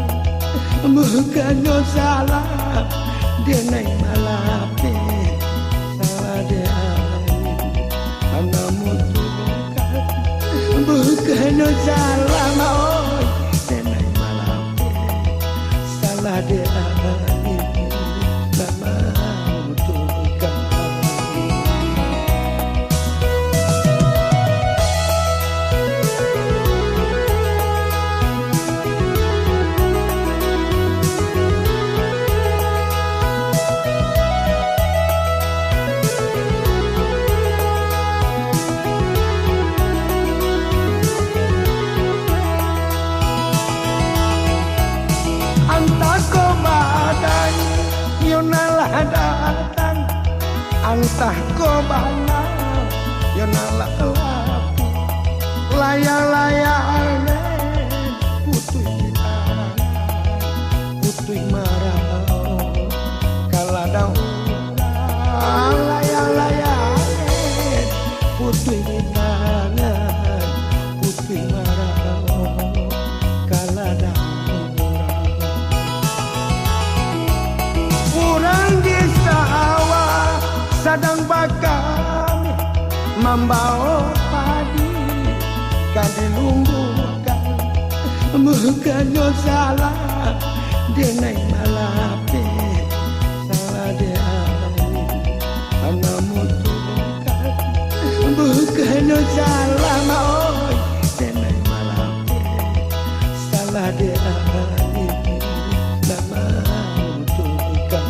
bukan salah dia naik malape salah dia mutukan bukan salah mau tenai malape salah dia lama mutukan yonalah datang antah ko banang yonalah api layang-layang putih di tangan putih marah kaladang layang-layang putih di tangan putih marah kaladang urang di sawah sadang bakam membawa padi kade lumbukan bukan salah dia naik malape salah dia anak mutukan bukan salah mau dia naik malape salah dia lama mutukan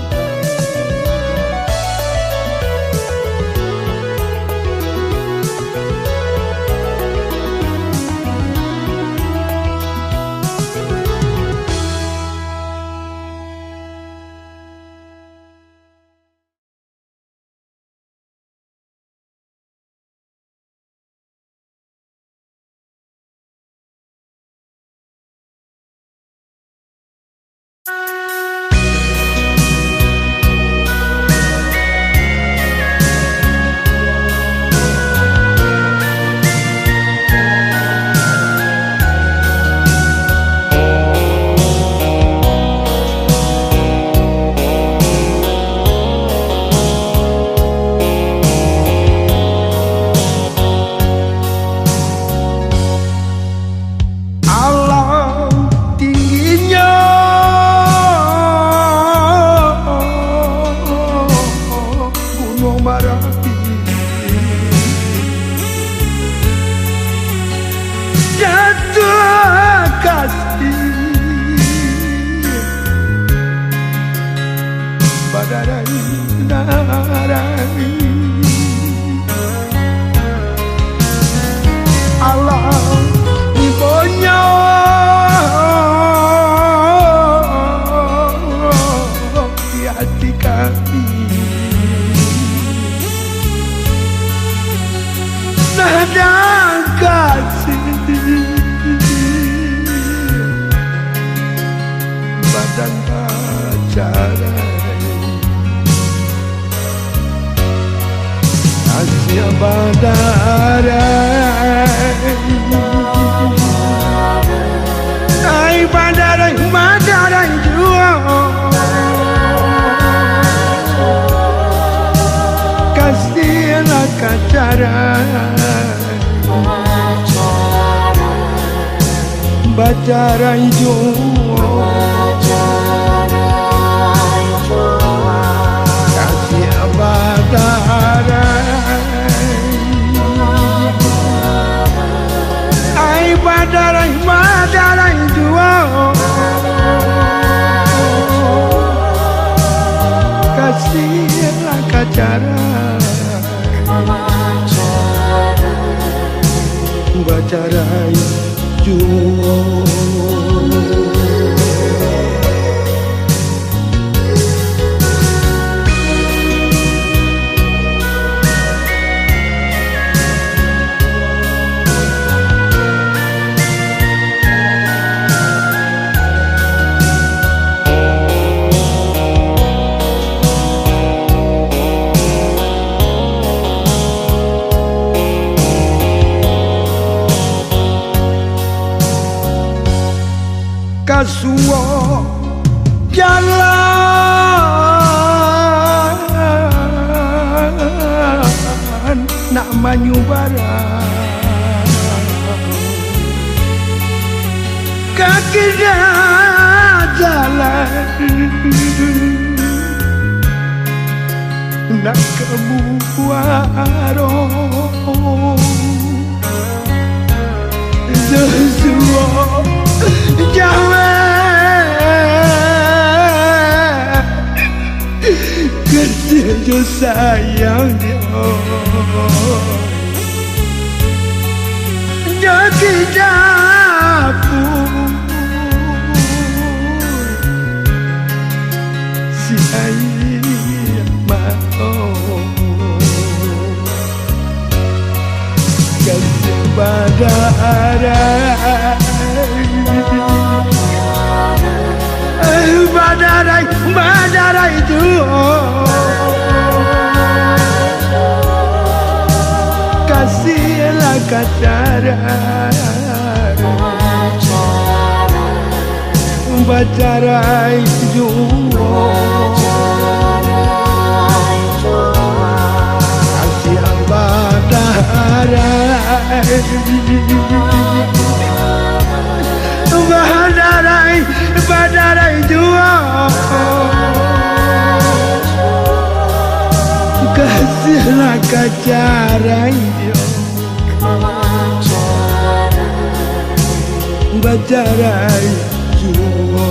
Allah punya di hati kami. Nada kasih badan pacaran Asia badarai Ai badarai badarai jua kasihlah kacaran bacarai jua kasih badarai ai badarai badarai jua kasihlah kacaran bacarai jua. Kasuo jalan nak manyubara kaki jalan nak kebuaro sesuatu jangan kerja sayang dia jadi dapur si ayah mau kerja badarai badarai badarai itu kasihlah kacaran bacarai jua kasih badarai badarai badarai jua kasihlah kacarai bacarai jua.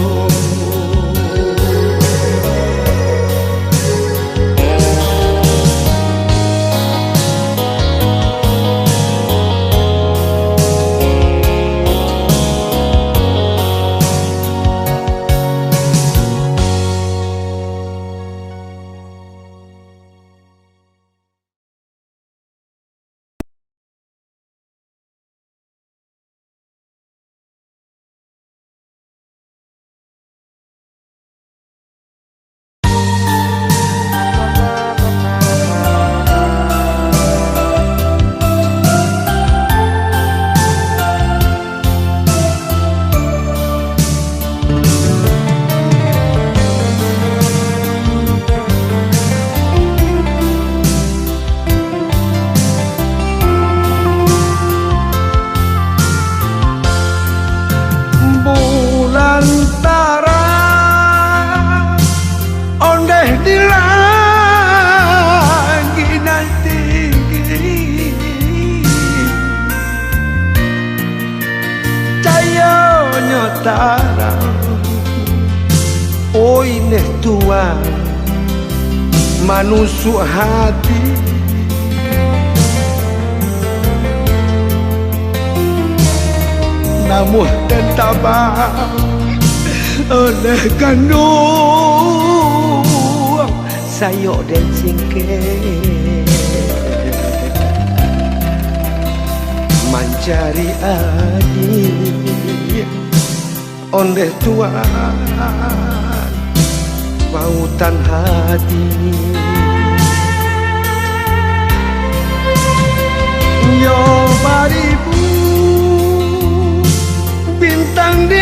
Oi neh tuan manusuk hati namun dan tabah oleh kandung sayok dan singkir mencari adik oleh Tuhan pautan hati yo baribu bintang di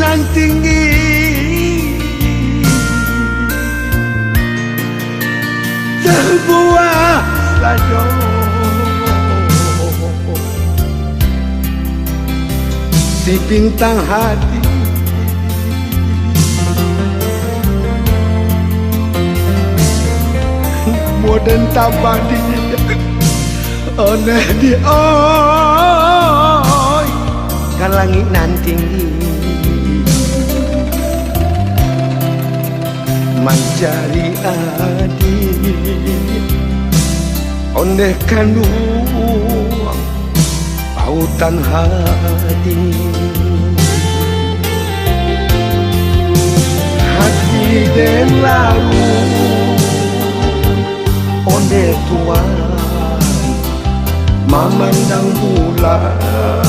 langit tinggi terbuah saja si bintang hati moden tabadi oleh di oi kan langit nan tinggi mencari adik oleh kandung pautan hati hati dan lalu onde Tuhan memandang bulan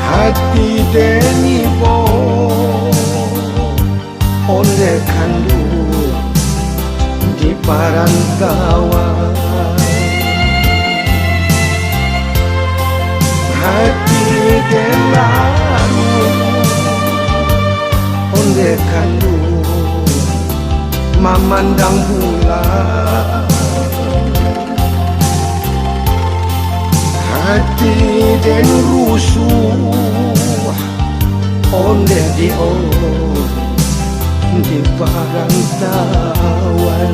hati deni bo onde kandung di parantauan hati dan lalu onde kandung memandang bulan hati dan rusuh onde di parantauan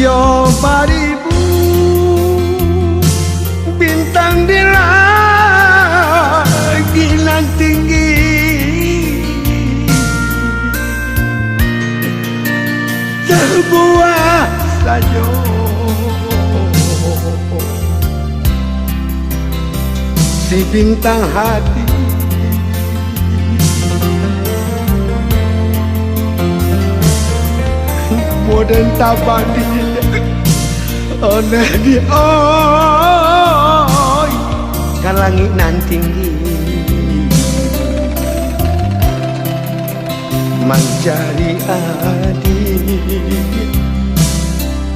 yo baribu bintang di langit tinggi terbuah saja si bintang hati moden tabadi oleh di oi kan langit nan tinggi mencari adik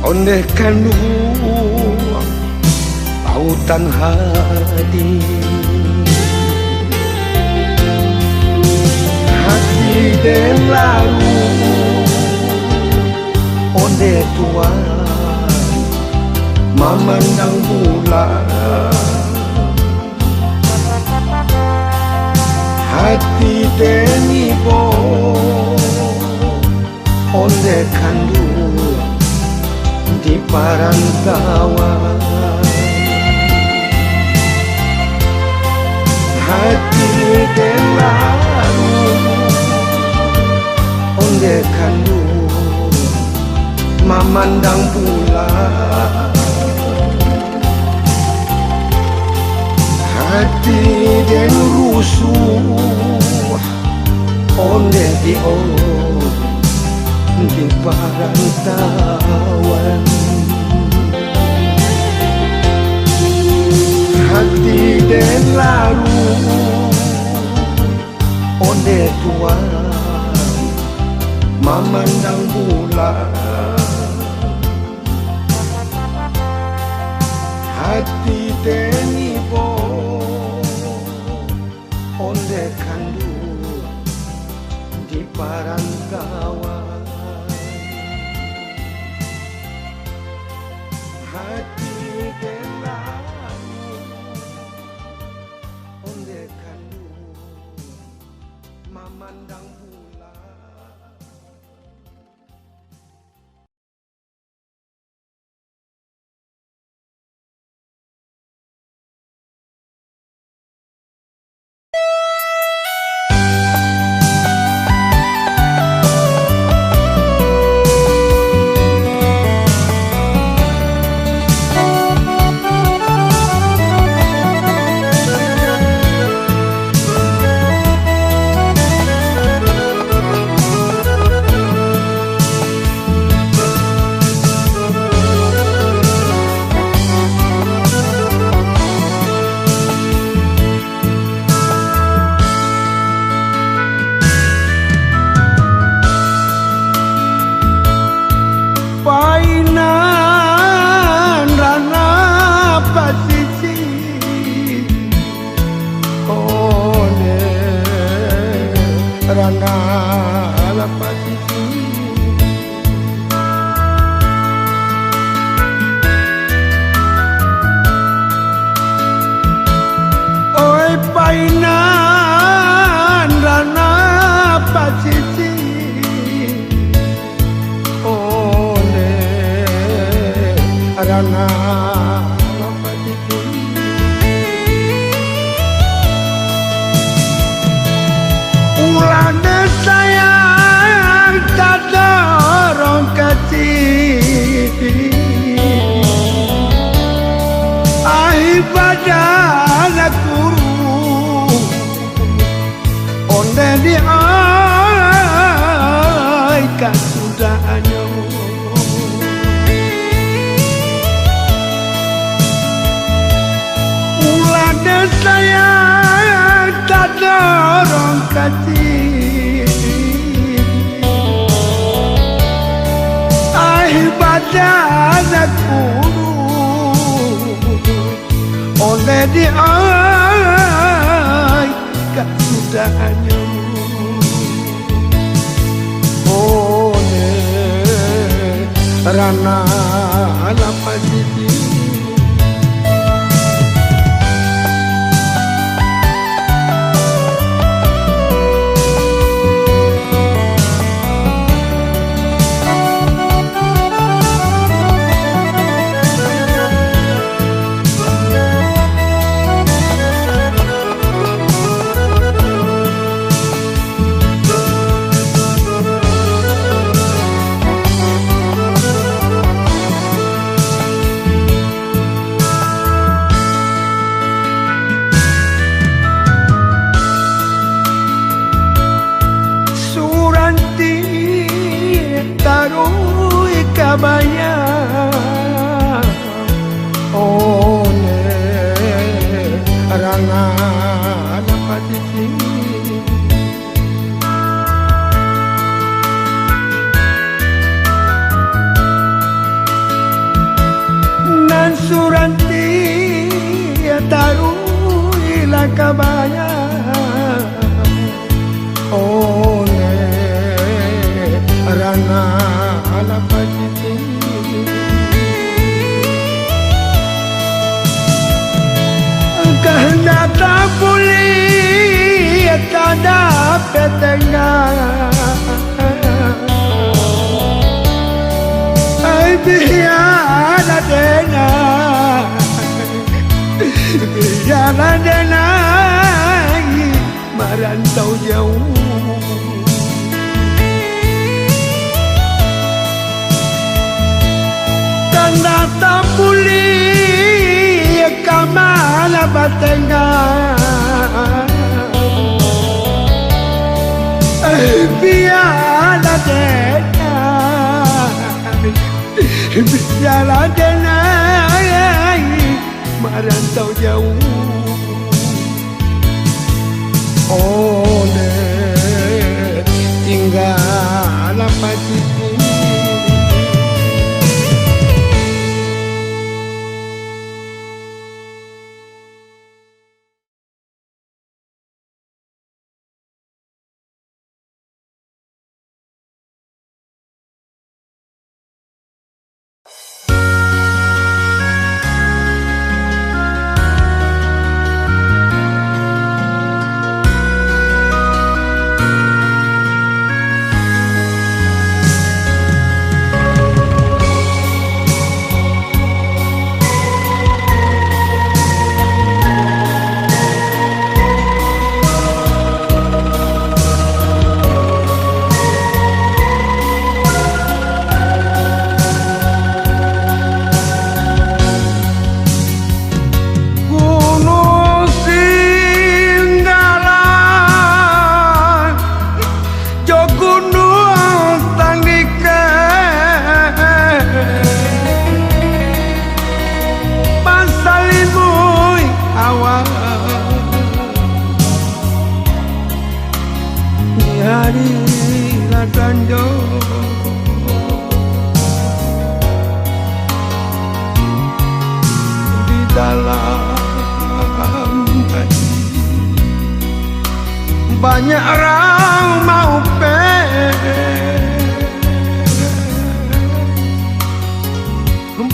oleh kandung pautan hati hati dan lalu onde Tuhan memandang bulan hati deni bo onde kandung di parantauan hati dan lalu onde kandung memandang bulan hati dan rusuh onde di parantauan hati dan lalu onde Tuhan memandang bulan hati deni bo onde kandung parang kawan hati kelangan onde kandu memandang bulan. Painan rana pasisi one rana la pasisi oi painan rana pasisi rana lapatiti ulana sayang tak dorong kecil ibadah guru onde di ai kasudahnya sayang tak dorong kasih ibadah guru oleh di ai kasudahnya oleh rana lapasiti tarui kabaya one rana lapatiti nan suranti tarui la kabaya one rana lapatiti kehendak tak boleh tak dapat dengar biarlah dengar biarlah dengar merantau jauh tanda tak boleh kamala batengah biarlah dengar biarlah dengar merantau jauh oleh tinggal apa sih di hari Rasanjo di dalam hati banyak orang mau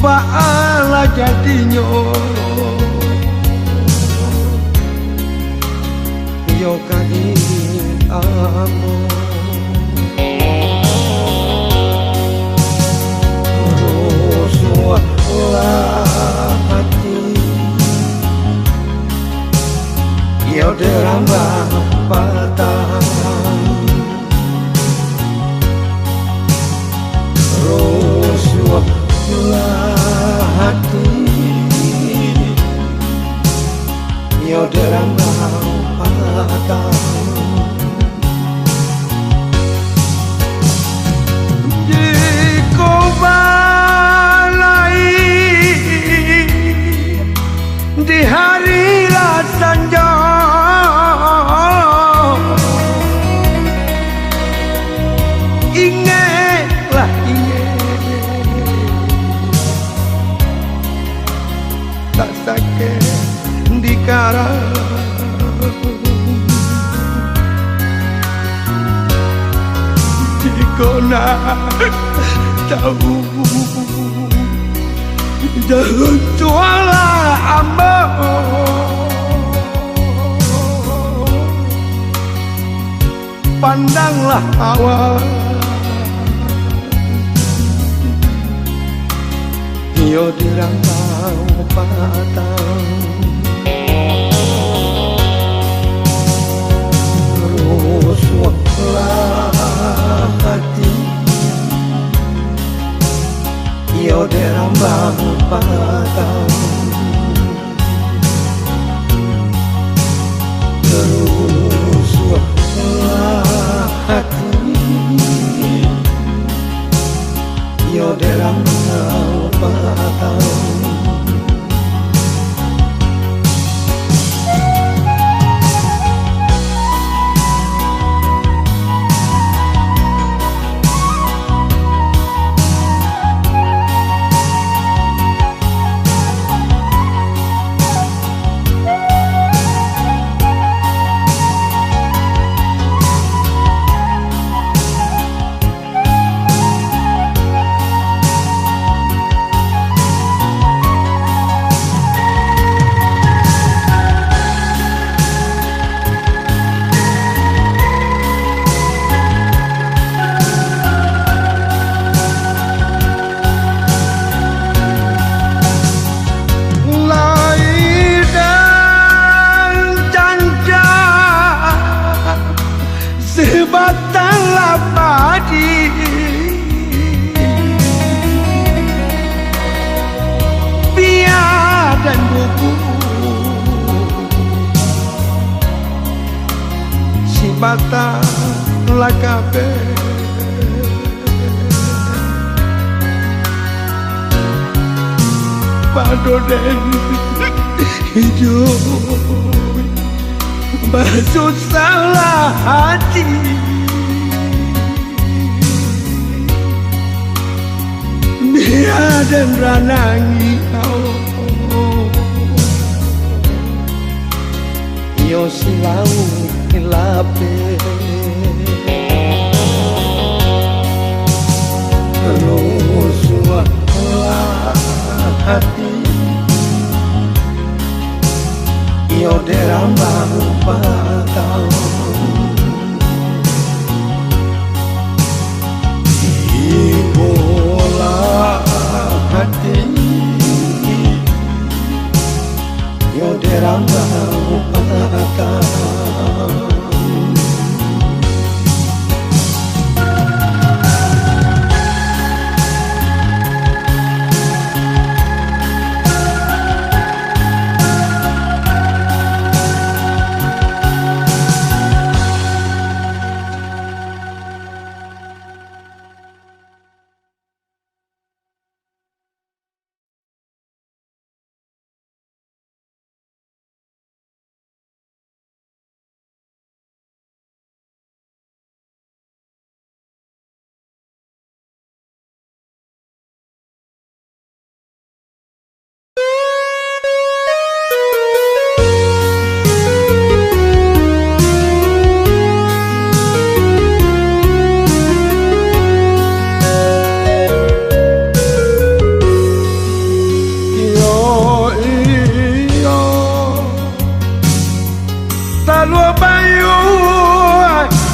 ba'ala jadinya yo kali amo rusuhlah hati yo derambah patah rusuhlah hati yo derambah patah dikobalai di hari Rasanjo ingatlah tak sakit di jika tahu jangan tualah amba pandanglah awal yo dirambau patang rusuhlah hati yo dirambau patang rusuhlah hati yo dirambau patang sebatang padi biar dan buku si batang lakabe padoden hidup bersusahlah hati dia dan ranangi yo silau lape rusuhlah hati yo derambau patang ibola hati yo derambau patang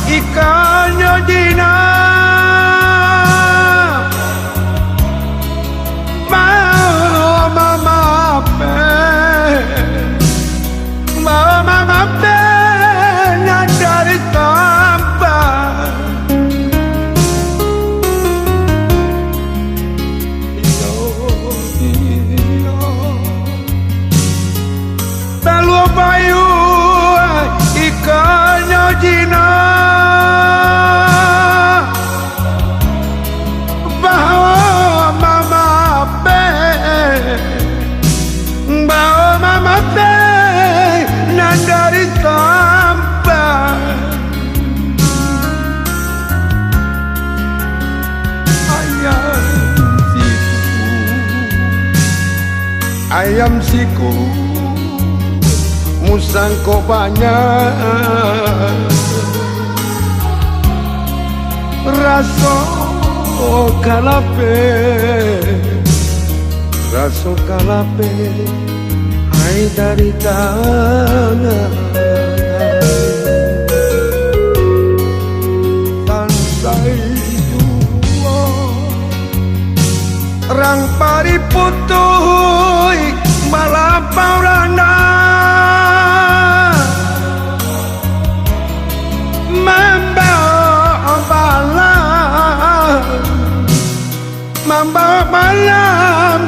ikannya dina mau mama pe dari tambah Lalu bayu ikannya jina bahwa mama pe nan dari tambah ayam siku musangko banyak raso kalape hai dari tangan tansai jua rang pariputuh malah paurana membawa malam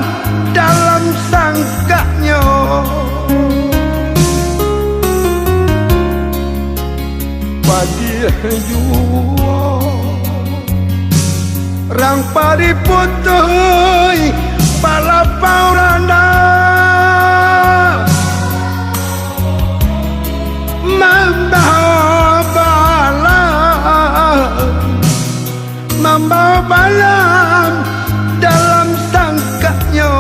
dalam sangkanya padi jua rang padi putih pala pauranda membawa malam dalam sangkanya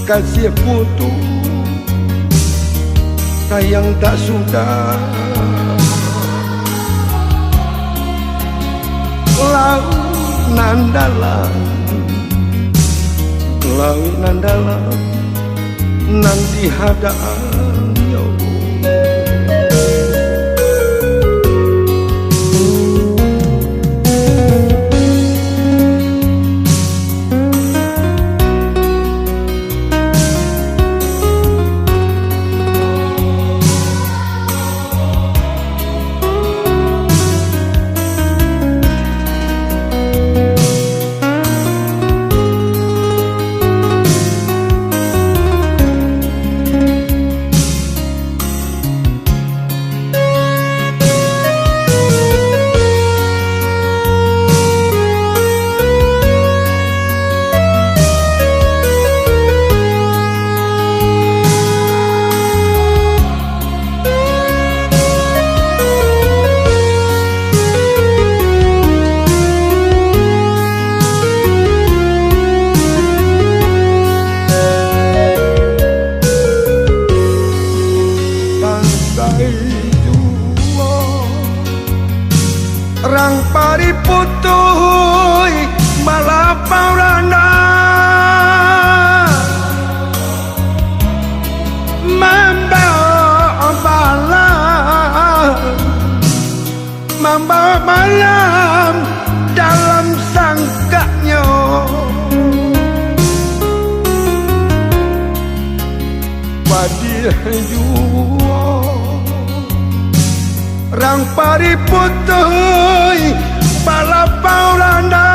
kasih putu sayang tak sudah laut nandalan nanti hadaan yo rang pariputuh malah paurana membawa malam dalam sangkanya padi jua rang pariputuh pala pauranda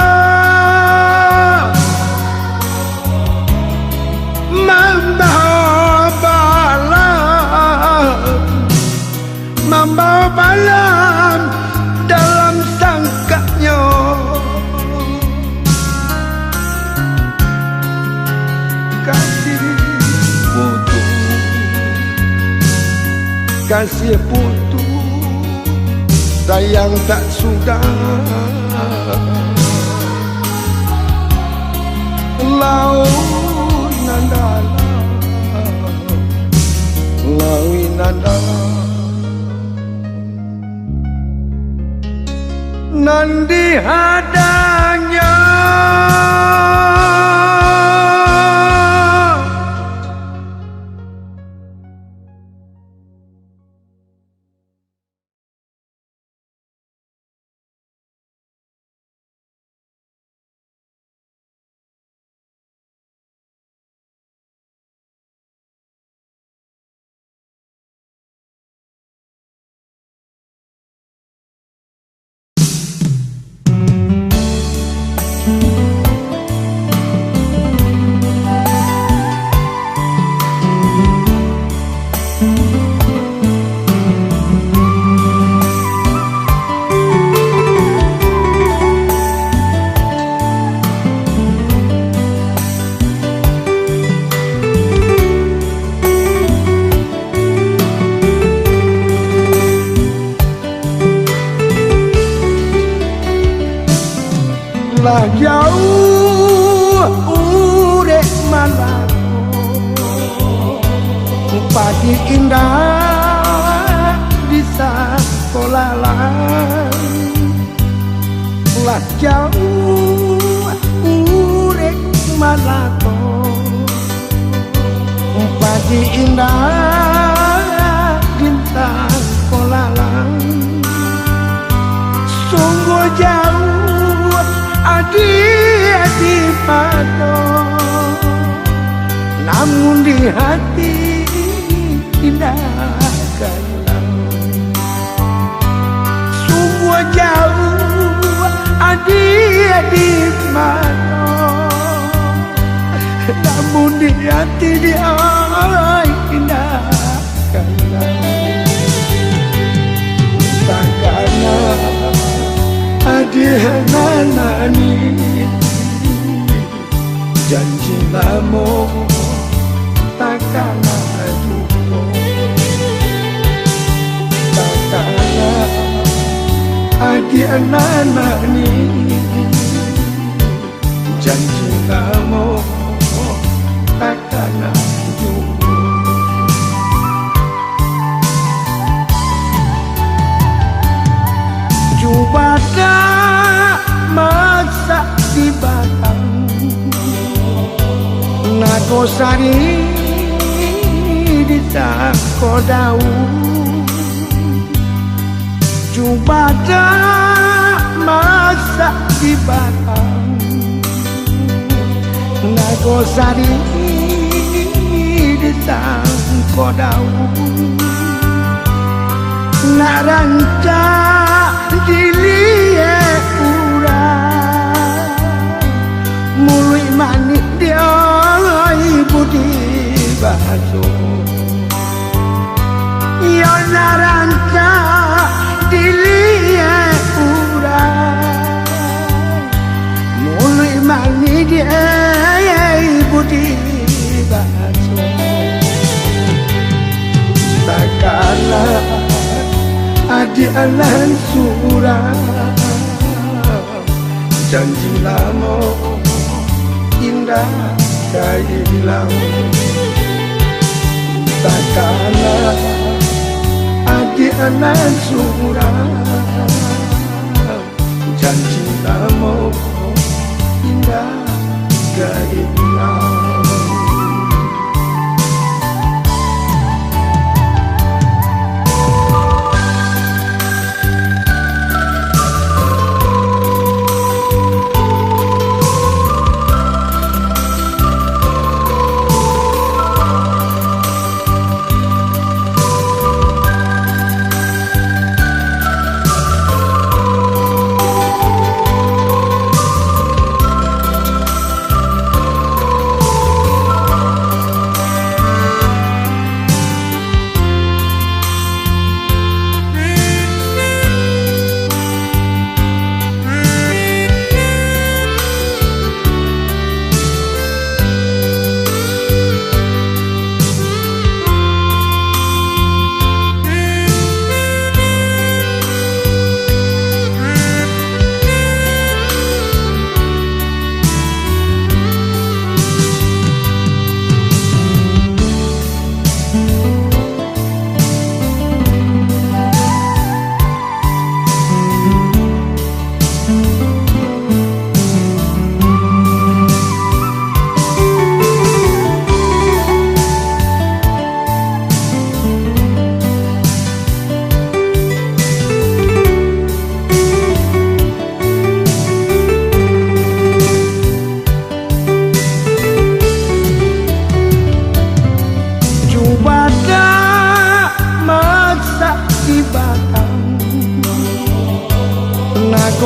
membawa malam dalam sangkanya kasih putu sayang tak sudah laut nandala nandi hadangnya lah jauh urek malam pagi indah di sekolah lah jauh urek malam pagi indah di sekolah sungguh jauh adik-adik pato namun di hati tidak kalah sungguh jauh adik-adik pato namun di hati dia tidak kalah takana adihanani janji lamo takana duko takana adihanani janji lamo takana duko Jubada masak di batang Nagosari di Takodau Jubada masak di batang Nagosari di Takodau Naranca dilie urang Mului manik dia ibu di baso Ya naranca dilie urang Mului manik dia ibu di baso Takkanlah adik alan surah janji lama indah kaya hilang takkanlah adik alan surah janji lama indah kaya hilang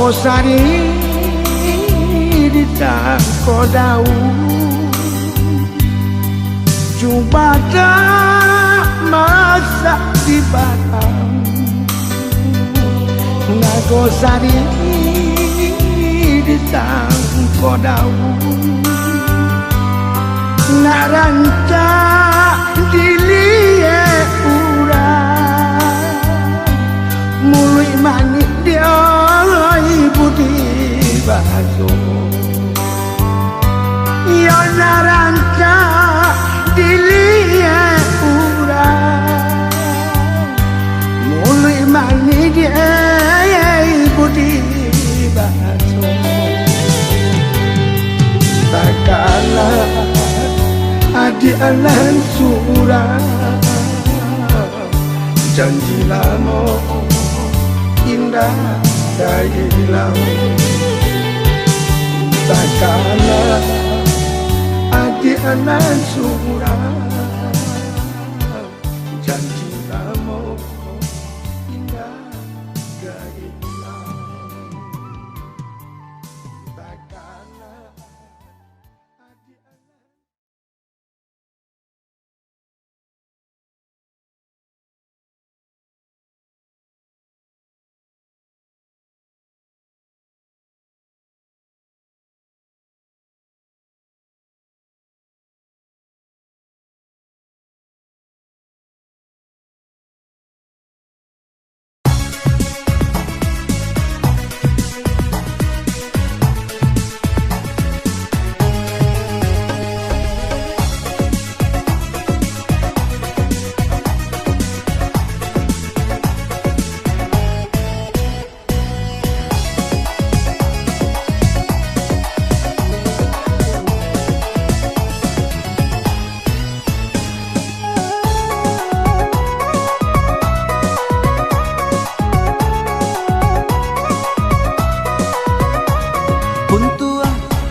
Nagosari di Takodau Jubada masak di batang Nagosari di Takodau Naranca dilie urang Mului manik dia ibu di baso yo narangka dilia urang mulai mani dia budi baso takala adi anan surang janji lama indah dari laut takala adi anan surang janji lama indah dari laut takala adi anan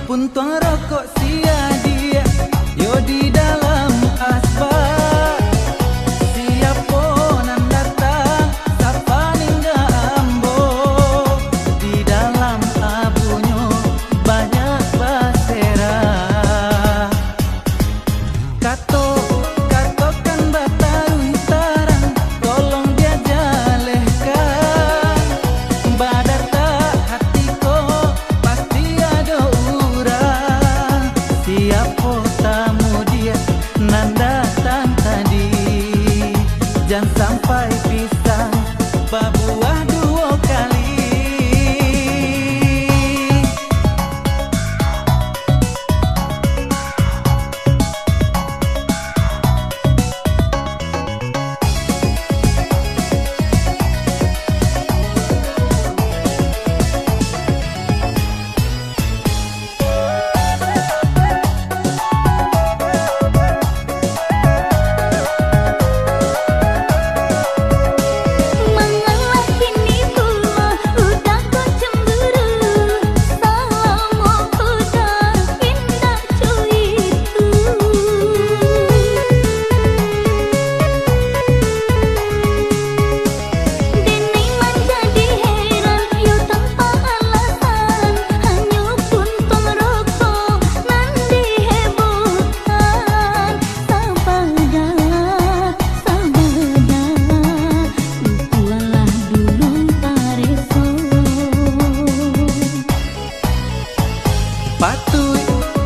Puntuang rokok sia dia yo di dalam asbak siapa nan datang sapa ningga ambo di dalam abunyo banyak basera katokan batarui tarang tolong dia jalehkan badata hatiko pasti ada siapa tamu dia nan datang tadi jangan sampai pisah berbuah dua kali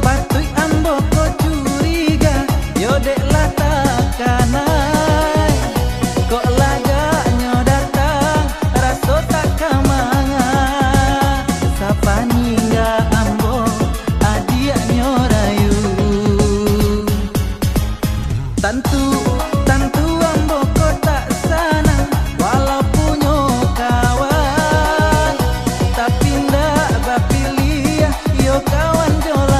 Patui ambo ko curiga yo dek lah takanai kok lagaknya datang raso tak kamangan sapa ningga ambo adiaknya rayu Tentu ambo ko tak sana walaupun yo kawan tapi ndak bapilih yo kawan jolo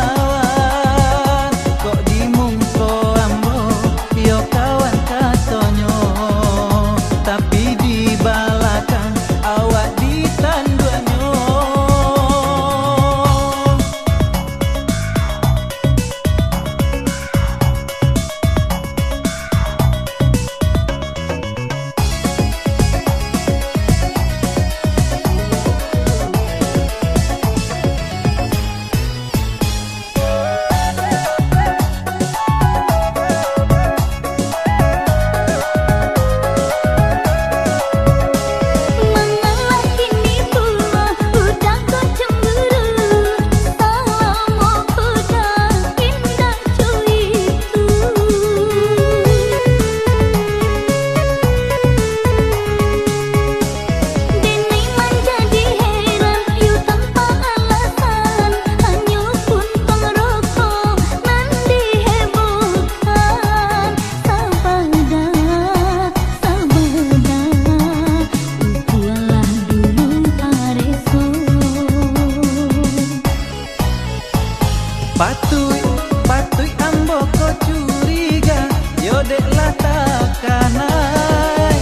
Patui ambo ko curiga, yo dek lah takanai.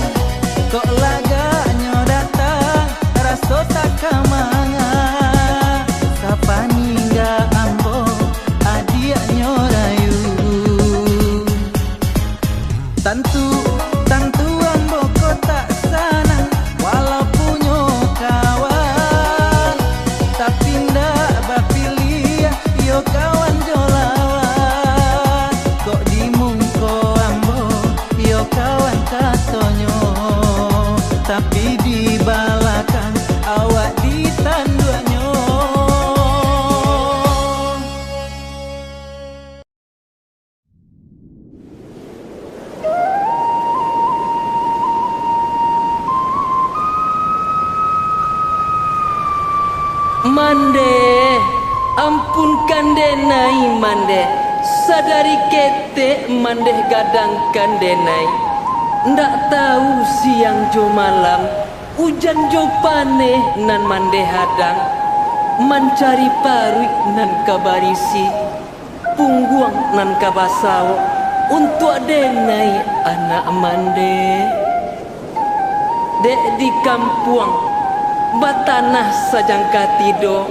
Kok laganya datang, raso tak kamanga. Sapani ga ambo, adiaknya rayu. Tantu ambo ko tak sana, walau punya kawan. Tapi ndak bapilih, yo kawan jolawan. Kok dimungko ambo, yo kawan katonyo. Tapi di balakan, awak di tanduanyo. Mande, ampunkan denai mande, sadari kete mande gadangkan denai. Ndak tahu siang jo malam, hujan jo paneh nan mande hadang. Mencari paruik nan kabarisi, pungguang nan kabasawo, untuk denai anak mande. Dek di kampuang, batanah sajang katido,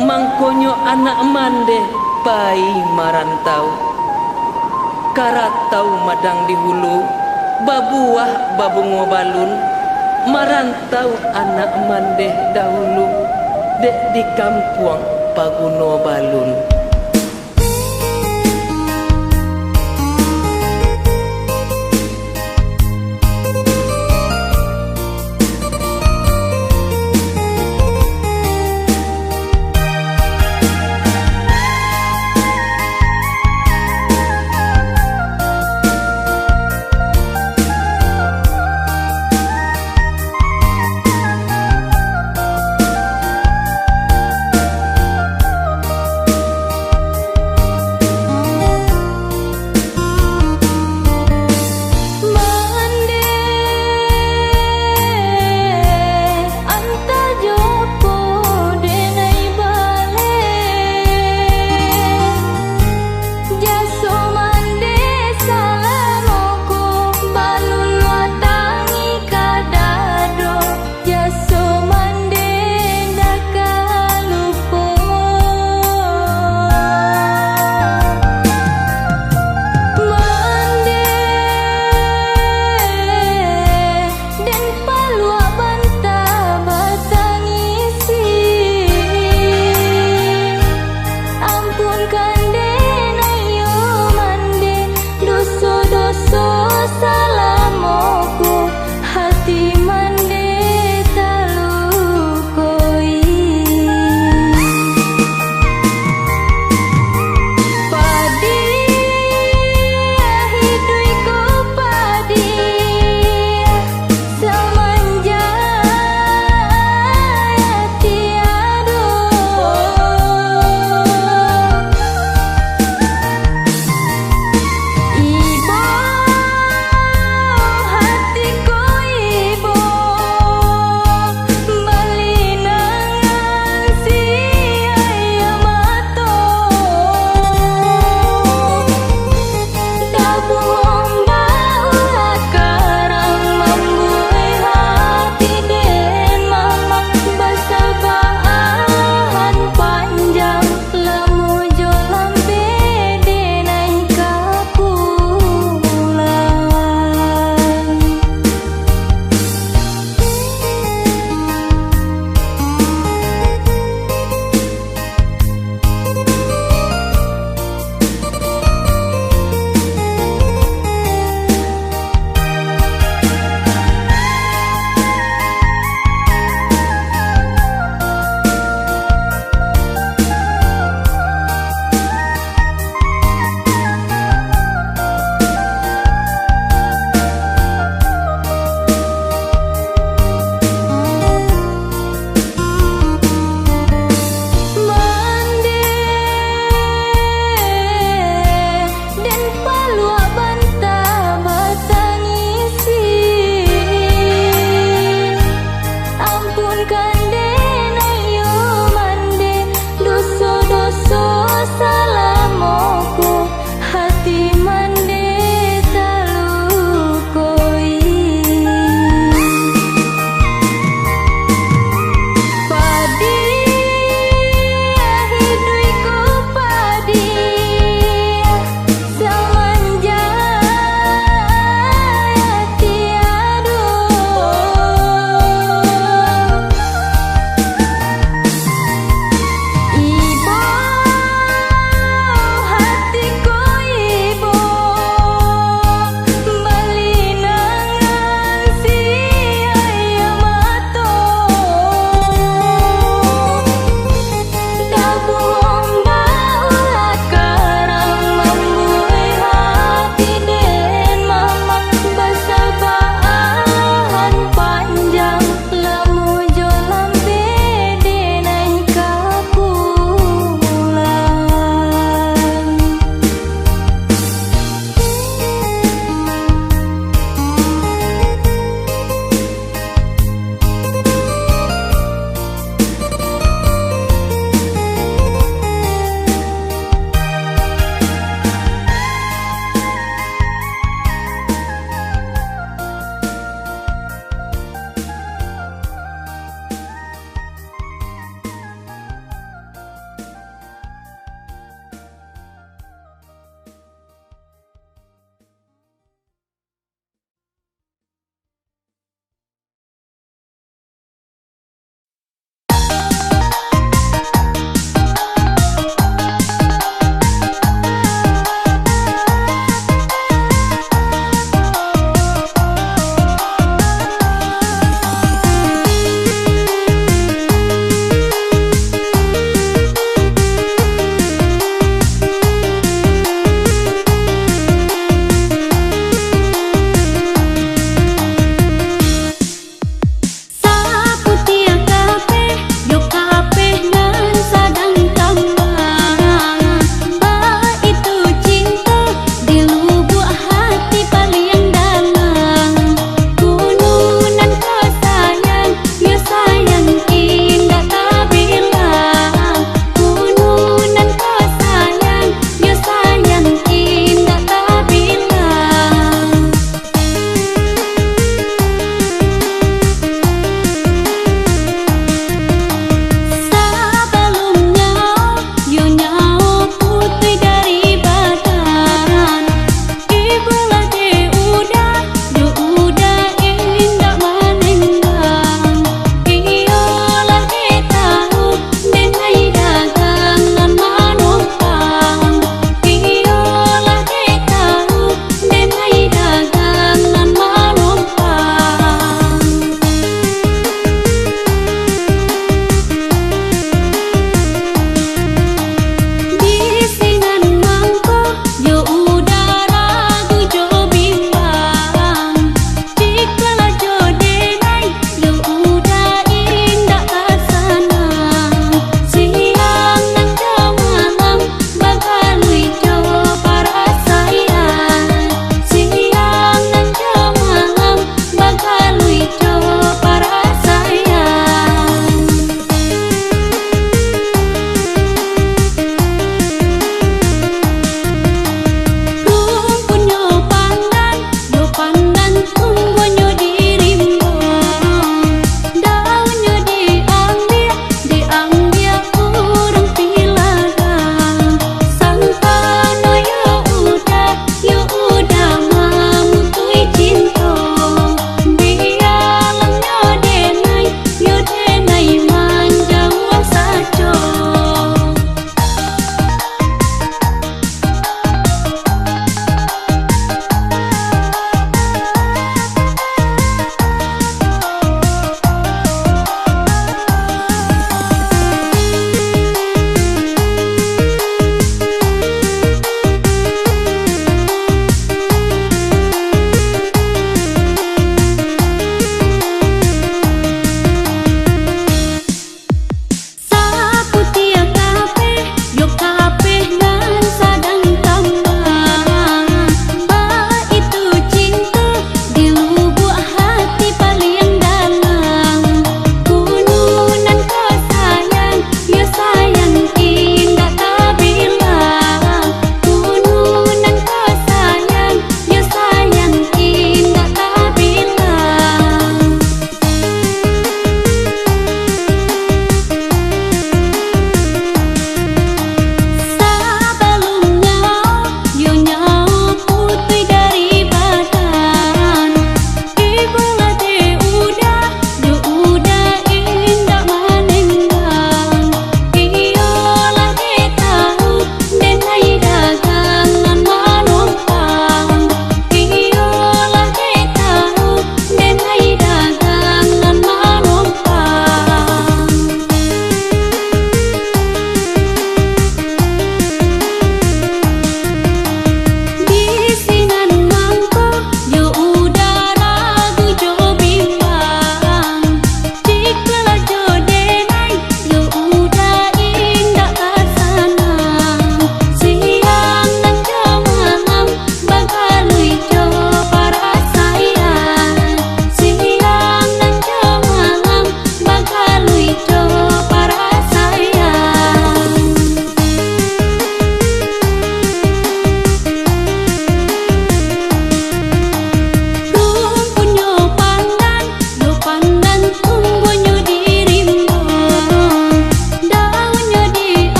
mangkonyo anak mande pai marantau. Karatau madang di hulu, babuah babungo balun, marantau anak mande dahulu. Dek di kampuang paguno balun.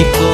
Jika